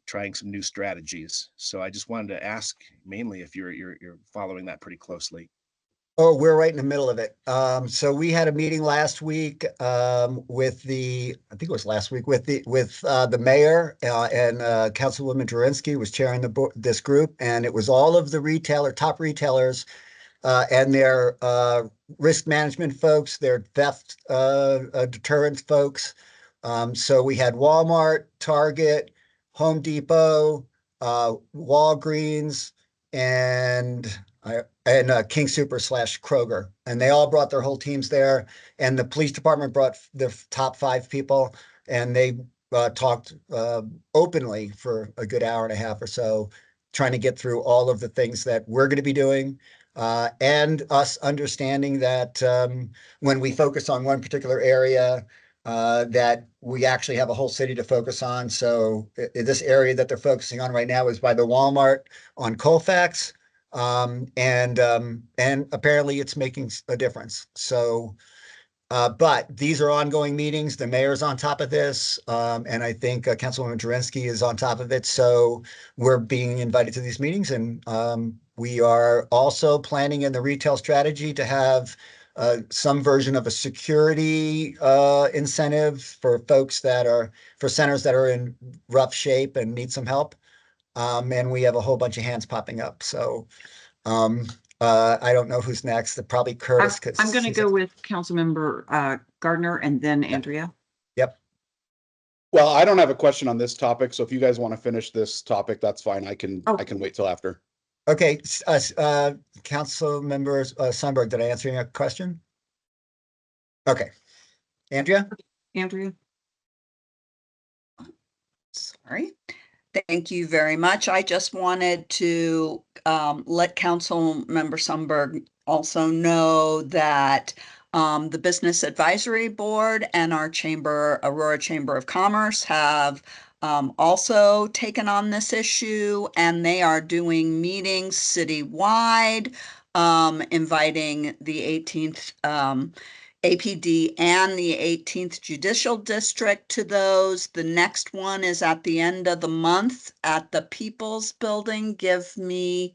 trying some new strategies. So I just wanted to ask mainly if you're following that pretty closely.
Oh, we're right in the middle of it. So we had a meeting last week with I think it was last week with the mayor and Councilwoman Jurinski was chairing this group, and it was all of the top retailers and their risk management folks, their theft deterrence folks. So we had Walmart, Target, Home Depot, Walgreens, and King Super / Kroger, and they all brought their whole teams there. And the police department brought the top 5 people, and they talked openly for a good hour and a half or so, trying to get through all of the things that we're going to be doing. And us understanding that when we focus on one particular area, that we actually have a whole city to focus on. So this area that they're focusing on right now is by the Walmart on Colfax. And apparently it's making a difference. So, but these are ongoing meetings. The mayor's on top of this. And I think Councilwoman Jurinski is on top of it. So we're being invited to these meetings, and we are also planning in the retail strategy to have some version of a security incentive for centers that are in rough shape and need some help. And we have a whole bunch of hands popping up. So I don't know who's next. Probably Curtis.
I'm going to go with Councilmember Gardner and then Andrea.
Yep.
Well, I don't have a question on this topic, so if you guys want to finish this topic, that's fine. I can wait till after.
Okay, Councilmember Sundberg, did I answer your question? Okay, Andrea.
Sorry. Thank you very much. I just wanted to let Councilmember Sundberg also know that the Business Advisory Board and our Aurora Chamber of Commerce have also taken on this issue, and they are doing meetings citywide, inviting the 18th APD and the 18th Judicial District to those. The next one is at the end of the month at the People's Building. Give me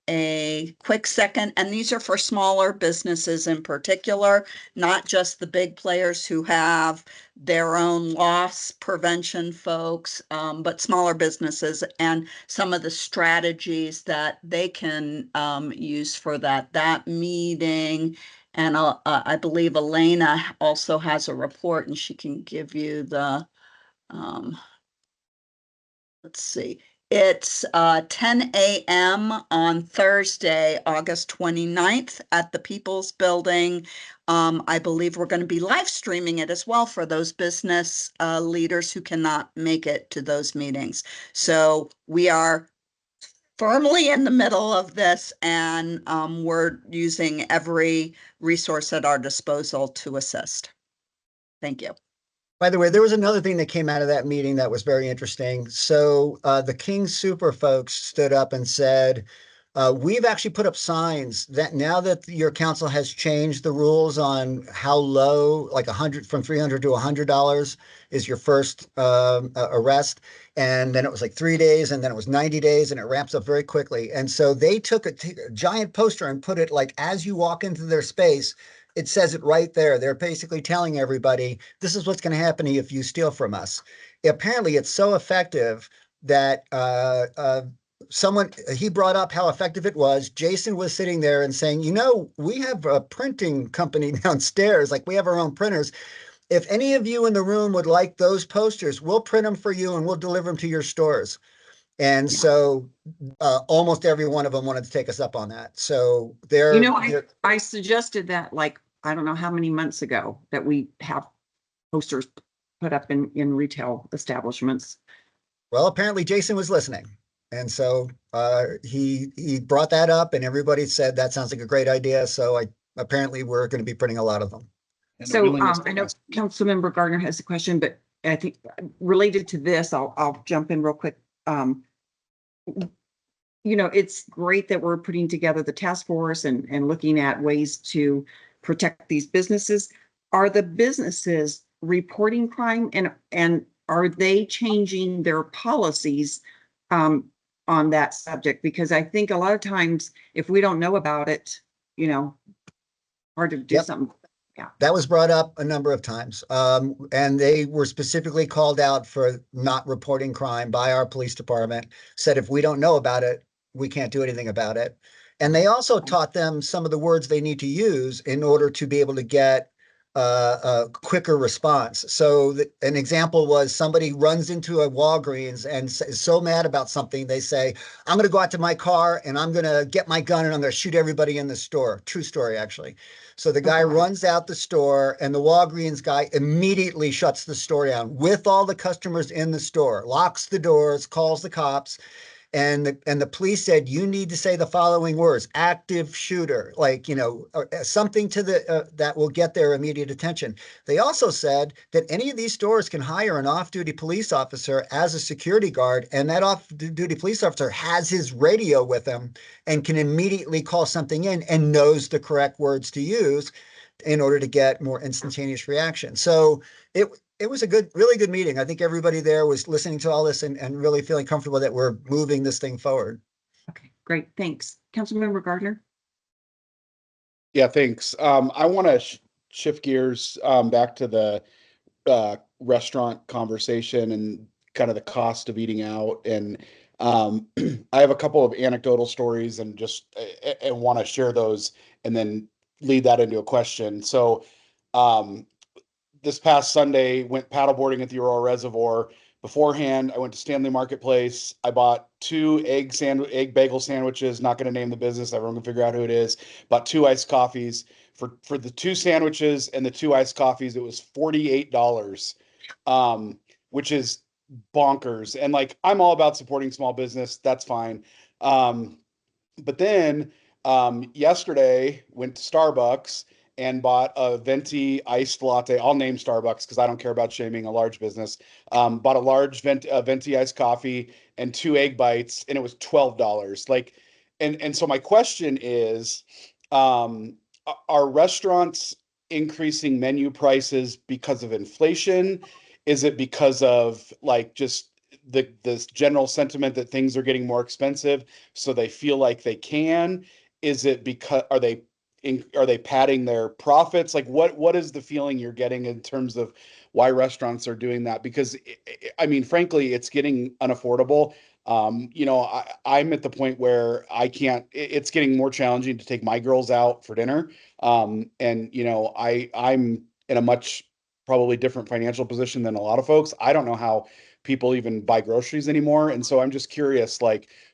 a quick second. And these are for smaller businesses in particular, not just the big players who have their own loss prevention folks, but smaller businesses and some of the strategies that they can use for that meeting. And I believe Elena also has a report, and she can give you the, let's see. It's 10 a.m. on Thursday, August 29th at the People's Building. I believe we're going to be live streaming it as well for those business leaders who cannot make it to those meetings. So we are firmly in the middle of this, and we're using every resource at our disposal to assist. Thank you.
By the way, there was another thing that came out of that meeting that was very interesting. So the King Super folks stood up and said, we've actually put up signs that now that your council has changed the rules on how low, like from $300 to $100 is your first arrest. And then it was like 3 days, and then it was 90 days, and it ramps up very quickly. And so they took a giant poster and put it like, as you walk into their space, it says it right there. They're basically telling everybody, this is what's going to happen if you steal from us. Apparently, it's so effective that he brought up how effective it was. Jason was sitting there and saying, we have a printing company downstairs, like we have our own printers. If any of you in the room would like those posters, we'll print them for you and we'll deliver them to your stores. And so almost every one of them wanted to take us up on that. So
I suggested that, like, I don't know how many months ago, that we have posters put up in retail establishments.
Well, apparently Jason was listening. And so he brought that up, and everybody said that sounds like a great idea. So apparently we're going to be printing a lot of them.
So I know Councilmember Gardner has a question, but I think related to this, I'll jump in real quick. It's great that we're putting together the task force and looking at ways to protect these businesses. Are the businesses reporting crime, and are they changing their policies on that subject? Because I think a lot of times if we don't know about it, hard to do
Yep.
something.
That was brought up a number of times. And they were specifically called out for not reporting crime by our police department, said if we don't know about it, we can't do anything about it. And they also taught them some of the words they need to use in order to be able to get a quicker response. So an example was somebody runs into a Walgreens and is so mad about something, they say, I'm going to go out to my car and I'm going to get my gun and I'm going to shoot everybody in the store. True story, actually. So the guy runs out the store and the Walgreens guy immediately shuts the store down with all the customers in the store, locks the doors, calls the cops. And the police said, you need to say the following words: active shooter, something to that will get their immediate attention. They also said that any of these stores can hire an off-duty police officer as a security guard, and that off-duty police officer has his radio with him and can immediately call something in and knows the correct words to use in order to get more instantaneous reaction. So it was a really good meeting. I think everybody there was listening to all this and really feeling comfortable that we're moving this thing forward.
Okay, great. Thanks. Councilmember Gardner.
Yeah, thanks. I want to shift gears back to the restaurant conversation and kind of the cost of eating out. And I have a couple of anecdotal stories and want to share those and then lead that into a question. So this past Sunday, went paddleboarding at the Aurora Reservoir. Beforehand, I went to Stanley Marketplace. I bought 2 egg bagel sandwiches. Not going to name the business. Everyone can figure out who it is. Bought 2 iced coffees. For the 2 sandwiches and the 2 iced coffees, it was $48, which is bonkers. And I'm all about supporting small business. That's fine. But then yesterday went to Starbucks and bought a venti iced latte. I'll name Starbucks because I don't care about shaming a large business. Bought a large venti iced coffee and 2 egg bites, and it was $12. And so my question is, are restaurants increasing menu prices because of inflation? Is it because of just this general sentiment that things are getting more expensive, so they feel like they can? Is it because are they padding their profits? What is the feeling you're getting in terms of why restaurants are doing that? Because I mean, frankly, it's getting unaffordable. I'm at the point where I can't. It's getting more challenging to take my girls out for dinner. I'm in a much probably different financial position than a lot of folks. I don't know how people even buy groceries anymore, and so I'm just curious,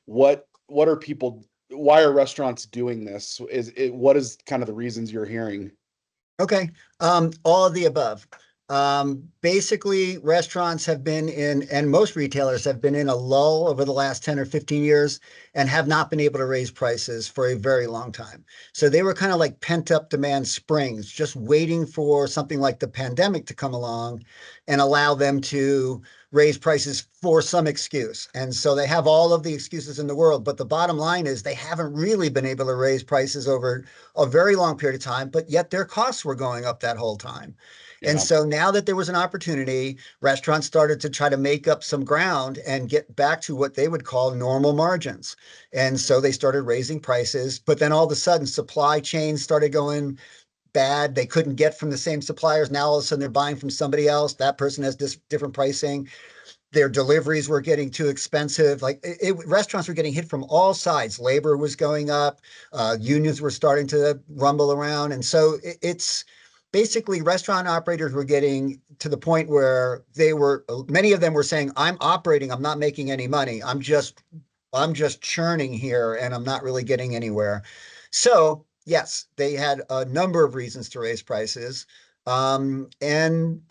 what are people? Why are restaurants doing this? What is kind of the reasons you're hearing?
Okay. All of the above. Basically, restaurants have been in, and most retailers have been in a lull over the last 10 or 15 years and have not been able to raise prices for a very long time. So they were kind of like pent up demand springs, just waiting for something like the pandemic to come along and allow them to raise prices for some excuse. And so they have all of the excuses in the world, but the bottom line is they haven't really been able to raise prices over a very long period of time, but yet their costs were going up that whole time.
Yeah.
And so now that there was an opportunity, restaurants started to try to make up some ground and get back to what they would call normal margins. And so they started raising prices, but then all of a sudden supply chains started going bad. They couldn't get from the same suppliers. Now all of a sudden they're buying from somebody else. That person has different pricing. Their deliveries were getting too expensive. Restaurants were getting hit from all sides. Labor was going up. Unions were starting to rumble around. And so it's basically restaurant operators were getting to the point where many of them were saying, I'm operating, I'm not making any money. I'm just churning here and I'm not really getting anywhere. So yes, they had a number of reasons to raise prices, and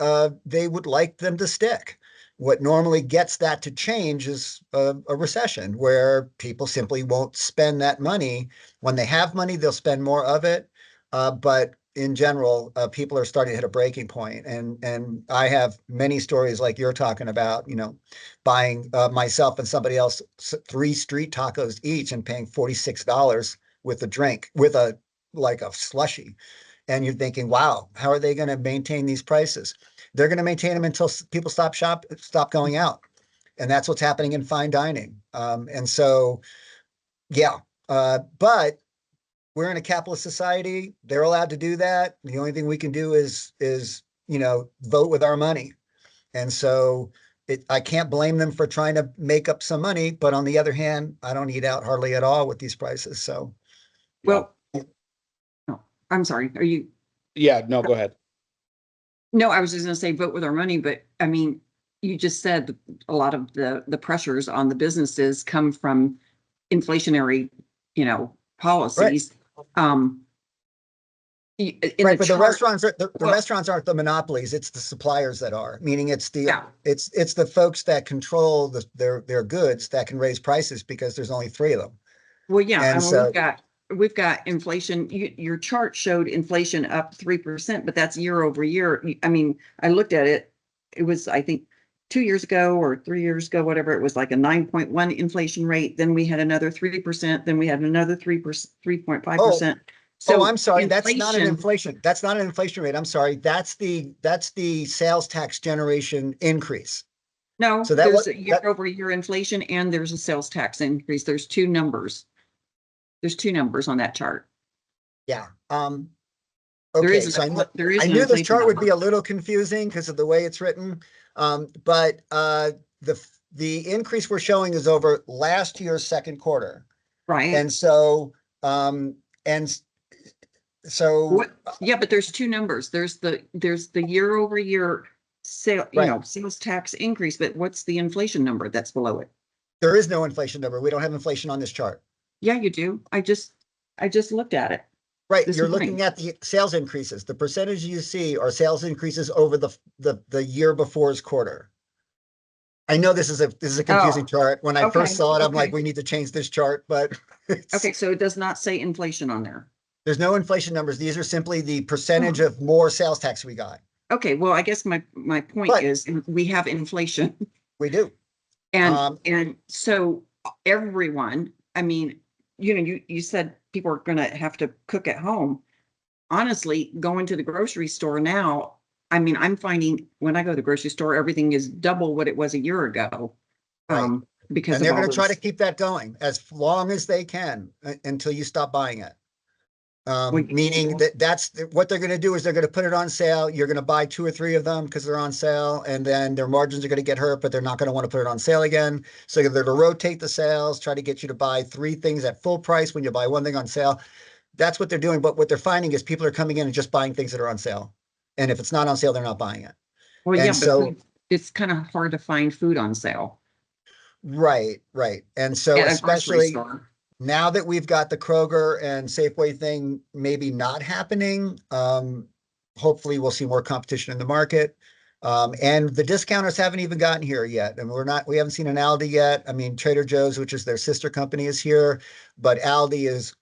they would like them to stick. What normally gets that to change is a recession where people simply won't spend that money. When they have money, they'll spend more of it. But in general, people are starting to hit a breaking point. And I have many stories like you're talking about, buying myself and somebody else 3 street tacos each and paying $46 with a drink, with a slushy. And you're thinking, wow, how are they going to maintain these prices? They're going to maintain them until people stop going out. And that's what's happening in fine dining. And so, yeah, but we're in a capitalist society. They're allowed to do that. The only thing we can do is, vote with our money. And so I can't blame them for trying to make up some money. But on the other hand, I don't eat out hardly at all with these prices. So,
Well, no, I'm sorry. Are you?
Yeah, no, go ahead.
No, I was just going to say vote with our money, but I mean, you just said a lot of the pressures on the businesses come from inflationary, policies.
Right, but the restaurants are the restaurants aren't the monopolies. It's the suppliers that are. Meaning, it's the folks that control their goods that can raise prices because there's only three of them.
Well, yeah,
And
and
so
we've got inflation. Your chart showed inflation up 3%, but that's year over year. I mean, I looked at it. It was, I think, 2 years ago or 3 years ago, whatever. It was like a 9.1 inflation rate. Then we had another 3%. Then we had another 3.5%. So
I'm sorry. That's not an inflation. That's not an inflation rate. I'm sorry. That's the sales tax generation increase.
No,
So
there's a year over year inflation and there's a sales tax increase. There's two numbers. There's two numbers on that chart.
Yeah.
There
Okay.
is
So I
an
knew this chart would
number.
be a little confusing because of the way it's written. But the increase we're showing is over last year's second quarter.
Right.
And so,
yeah, but there's two numbers. There's the year over year sales tax increase, but what's the inflation number that's below it?
There is no inflation number. We don't have inflation on this chart.
Yeah, you do. I just looked at it.
Right. You're looking at the sales increases. The percentage you see are sales increases over the year before's quarter. I know this is a confusing chart. When I first saw it, I'm like, we need to change this chart, but
okay, so it does not say inflation on there.
There's no inflation numbers. These are simply the percentage of more sales tax we got.
Okay, well, I guess my point is we have inflation.
We do.
And so everyone, I mean, you said people are going to have to cook at home. Honestly, going to the grocery store now, I mean, I'm finding when I go to the grocery store, everything is double what it was a year ago.
Right.
Because
they're going to try to keep that going as long as they can until you stop buying it. Meaning that's what they're going to do is they're going to put it on sale. You're going to buy 2 or 3 of them because they're on sale, and then their margins are going to get hurt, but they're not going to want to put it on sale again. So they're going to rotate the sales, try to get you to buy 3 things at full price when you buy 1 thing on sale. That's what they're doing. But what they're finding is people are coming in and just buying things that are on sale. And if it's not on sale, they're not buying it.
Well, and so it's kind of hard to find food on sale.
Right. And so especially now that we've got the Kroger and Safeway thing maybe not happening, hopefully we'll see more competition in the market. And the discounters haven't even gotten here yet. And we haven't seen an Aldi yet. I mean, Trader Joe's, which is their sister company, is here, but Aldi is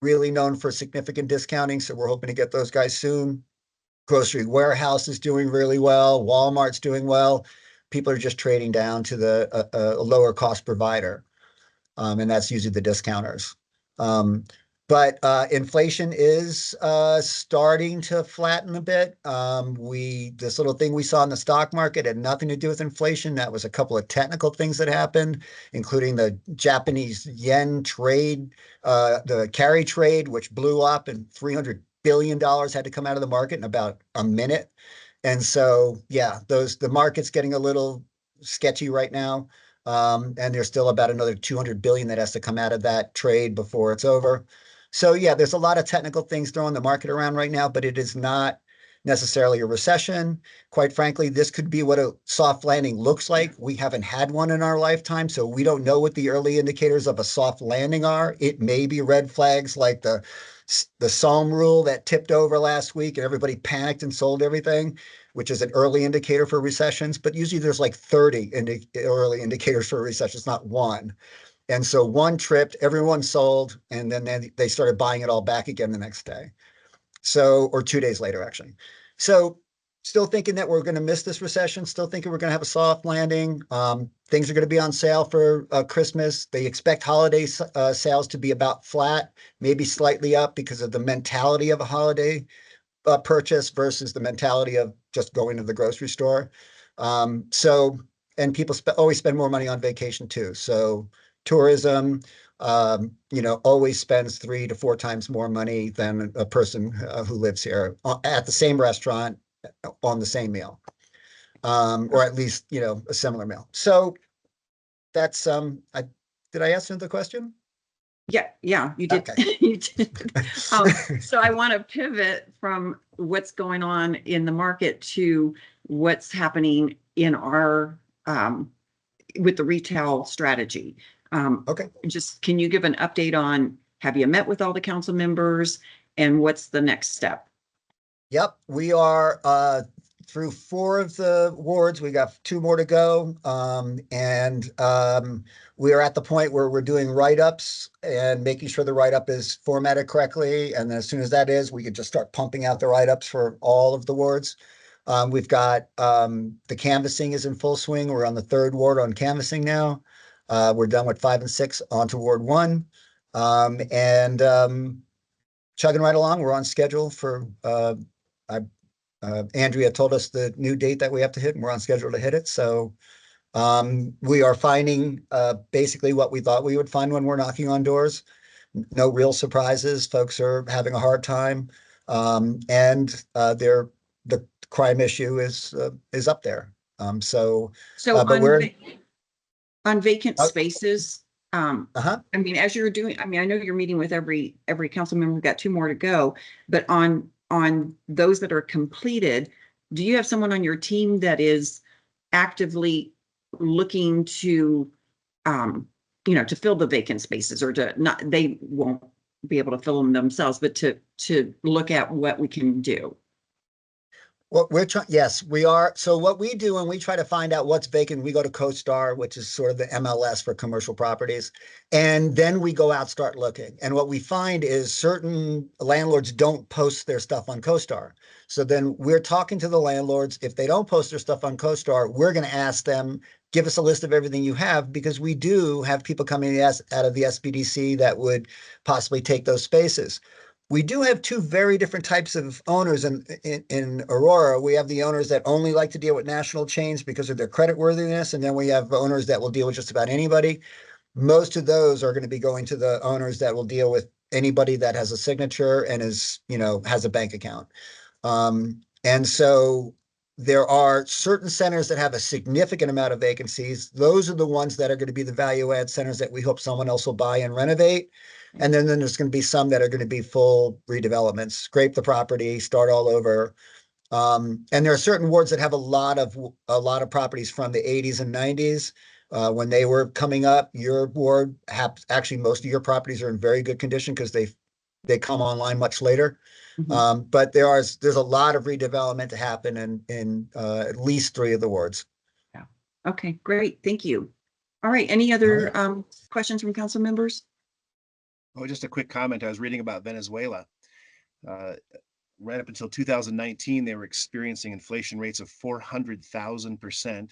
really known for significant discounting. So we're hoping to get those guys soon. Grocery Warehouse is doing really well. Walmart's doing well. People are just trading down to the lower cost provider. And that's usually the discounters. But inflation is starting to flatten a bit. This little thing we saw in the stock market had nothing to do with inflation. That was a couple of technical things that happened, including the Japanese yen trade, the carry trade, which blew up, and $300 billion had to come out of the market in about a minute. And so, yeah, the market's getting a little sketchy right now. And there's still about another 200 billion that has to come out of that trade before it's over. So yeah, there's a lot of technical things throwing the market around right now, but it is not necessarily a recession. Quite frankly, this could be what a soft landing looks like. We haven't had one in our lifetime, so we don't know what the early indicators of a soft landing are. It may be red flags like the Psalm rule that tipped over last week and everybody panicked and sold everything, which is an early indicator for recessions. But usually there's like 30 early indicators for a recession. It's not one. And so one tripped, everyone sold, and then they started buying it all back again the next day. So, or 2 days later, actually. So still thinking that we're going to miss this recession, still thinking we're going to have a soft landing. Things are going to be on sale for Christmas. They expect holiday sales to be about flat, maybe slightly up because of the mentality of a holiday. purchase versus the mentality of just going to the grocery store. And people always spend more money on vacation too. So tourism, always spends 3 to 4 times more money than a person who lives here at the same restaurant on the same meal, or at least, a similar meal. So that's, did I answer the question?
Yeah, you did.
Okay.
You did. So I want to pivot from what's going on in the market to what's happening in our, with the retail strategy.
Okay.
Just, can you give an update on, have you met with all the council members and what's the next step?
Yep, we are through 4 of the wards. We got 2 more to go. We are at the point where we're doing write-ups and making sure the write-up is formatted correctly. And then as soon as that is, we can just start pumping out the write-ups for all of the wards. We've got the canvassing is in full swing. We're on the 3rd ward on canvassing now. We're done with 5 and 6 onto Ward 1. Chugging right along. We're on schedule for Andrea told us the new date that we have to hit, and we're on schedule to hit it. So we are finding basically what we thought we would find when we're knocking on doors. No real surprises. Folks are having a hard time, and the crime issue is up there.
So
but
on vacant spaces,
uh-huh.
I mean, as you're doing, I mean, I know you're meeting with every council member. We've got 2 more to go, but on those that are completed, do you have someone on your team that is actively looking to, to fill the vacant spaces, or to not, they won't be able to fill them themselves, but to look at what we can do?
What we're trying, yes, we are. So what we do when we try to find out what's vacant, we go to CoStar, which is sort of the MLS for commercial properties. And then we go out, start looking. And what we find is certain landlords don't post their stuff on CoStar. So then we're talking to the landlords. If they don't post their stuff on CoStar, we're going to ask them, give us a list of everything you have, because we do have people coming out of the SBDC that would possibly take those spaces. We do have 2 very different types of owners in Aurora. We have the owners that only like to deal with national chains because of their creditworthiness, and then we have owners that will deal with just about anybody. Most of those are going to be going to the owners that will deal with anybody that has a signature and is, has a bank account. And so there are certain centers that have a significant amount of vacancies. Those are the ones that are going to be the value add centers that we hope someone else will buy and renovate. And then there's going to be some that are going to be full redevelopments, scrape the property, start all over. And there are certain wards that have a lot of properties from the 80s and 90s. When they were coming up, your ward actually most of your properties are in very good condition because they come online much later.
Mm-hmm.
But there's a lot of redevelopment to happen in at least 3 of the wards.
Yeah. Okay, great. Thank you. All right. Any other questions from council members?
Oh, just a quick comment. I was reading about Venezuela. Right up until 2019, they were experiencing inflation rates of 400,000%.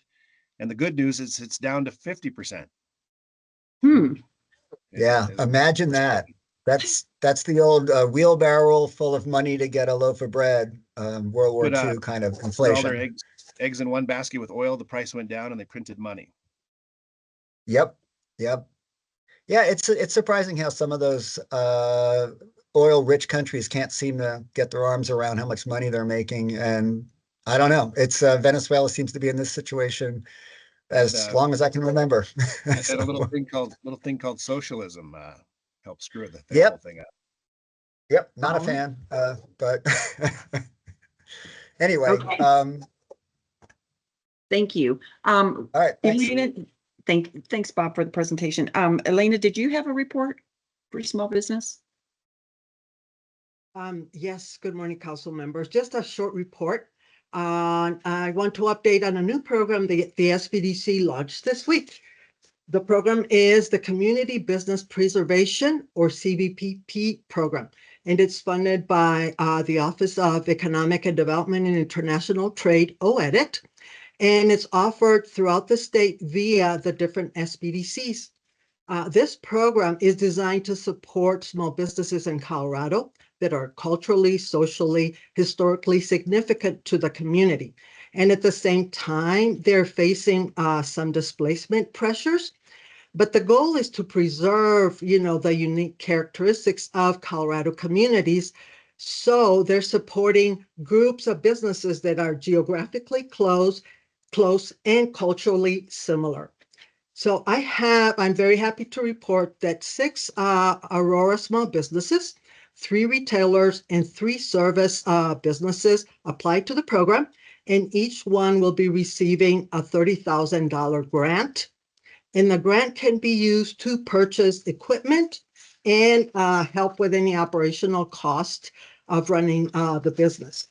And the good news is it's down to 50%.
Yeah, imagine that. That's the old wheelbarrow full of money to get a loaf of bread, World War II kind of inflation.
All their eggs in one basket with oil, the price went down and they printed money.
Yep. Yeah, it's surprising how some of those oil-rich countries can't seem to get their arms around how much money they're making. And I don't know. It's Venezuela seems to be in this situation as long as I can remember.
And a little thing called socialism helped screw the whole thing up.
Yep, not a fan. But anyway.
Okay. Thank you.
All right.
Elena, thanks, Bob, for the presentation. Elena, did you have a report for small business?
Yes, good morning, council members. Just a short report. I want to update on a new program the SBDC launched this week. The program is the Community Business Preservation, or CBPP program, and it's funded by the Office of Economic and Development and International Trade, OEDIT, and it's offered throughout the state via the different SBDCs. This program is designed to support small businesses in Colorado that are culturally, socially, historically significant to the community. And at the same time, they're facing some displacement pressures. But the goal is to preserve, the unique characteristics of Colorado communities. So they're supporting groups of businesses that are geographically close, and culturally similar. So I'm very happy to report that 6 Aurora small businesses, 3 retailers, and 3 service businesses applied to the program, and each one will be receiving a $30,000 grant. And the grant can be used to purchase equipment and help with any operational cost of running the business.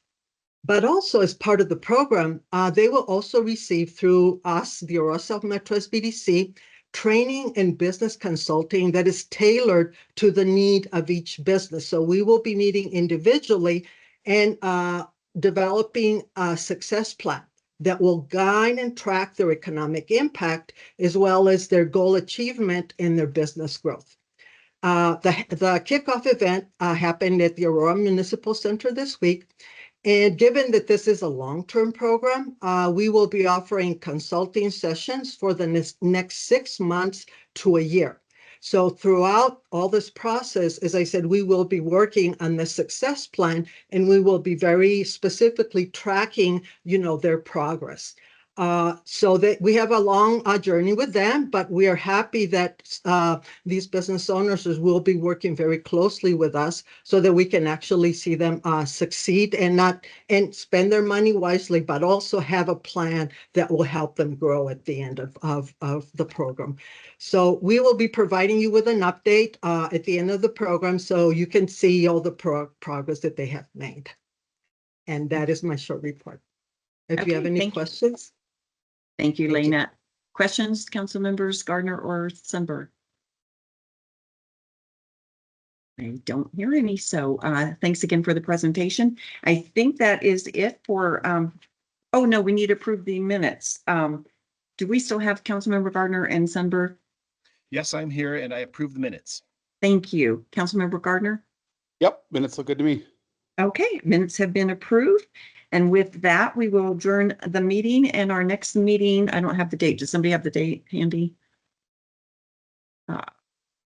But also as part of the program, they will also receive through us, the Aurora South Metro SBDC, training and business consulting that is tailored to the need of each business. So we will be meeting individually and developing a success plan that will guide and track their economic impact as well as their goal achievement and their business growth. The kickoff event happened at the Aurora Municipal Center this week. And given that this is a long-term program, we will be offering consulting sessions for the next 6 months to a year. So throughout all this process, as I said, we will be working on the success plan, and we will be very specifically tracking, their progress. So that we have a long journey with them, but we are happy that these business owners will be working very closely with us so that we can actually see them succeed and spend their money wisely, but also have a plan that will help them grow at the end of the program. So we will be providing you with an update at the end of the program so you can see all the progress that they have made. And that is my short report. If you have any questions.
Thank you,
Thank you.
Lena. Questions, council members Gardner or Sundberg? I don't hear any, so thanks again for the presentation. I think that is it for, oh no, we need to approve the minutes. Do we still have Councilmember Gardner and Sundberg?
Yes, I'm here and I approve the minutes.
Thank you. Councilmember Gardner?
Yep, minutes look good to me.
Okay, minutes have been approved. And with that, we will adjourn the meeting, and our next meeting, I don't have the date. Does somebody have the date handy?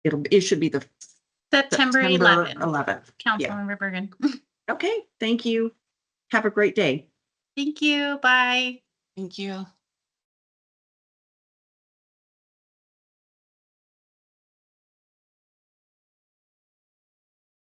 It should be the
September 11th.
11th.
Councilmember Bergan.
Okay, thank you. Have a great day.
Thank you. Bye.
Thank you.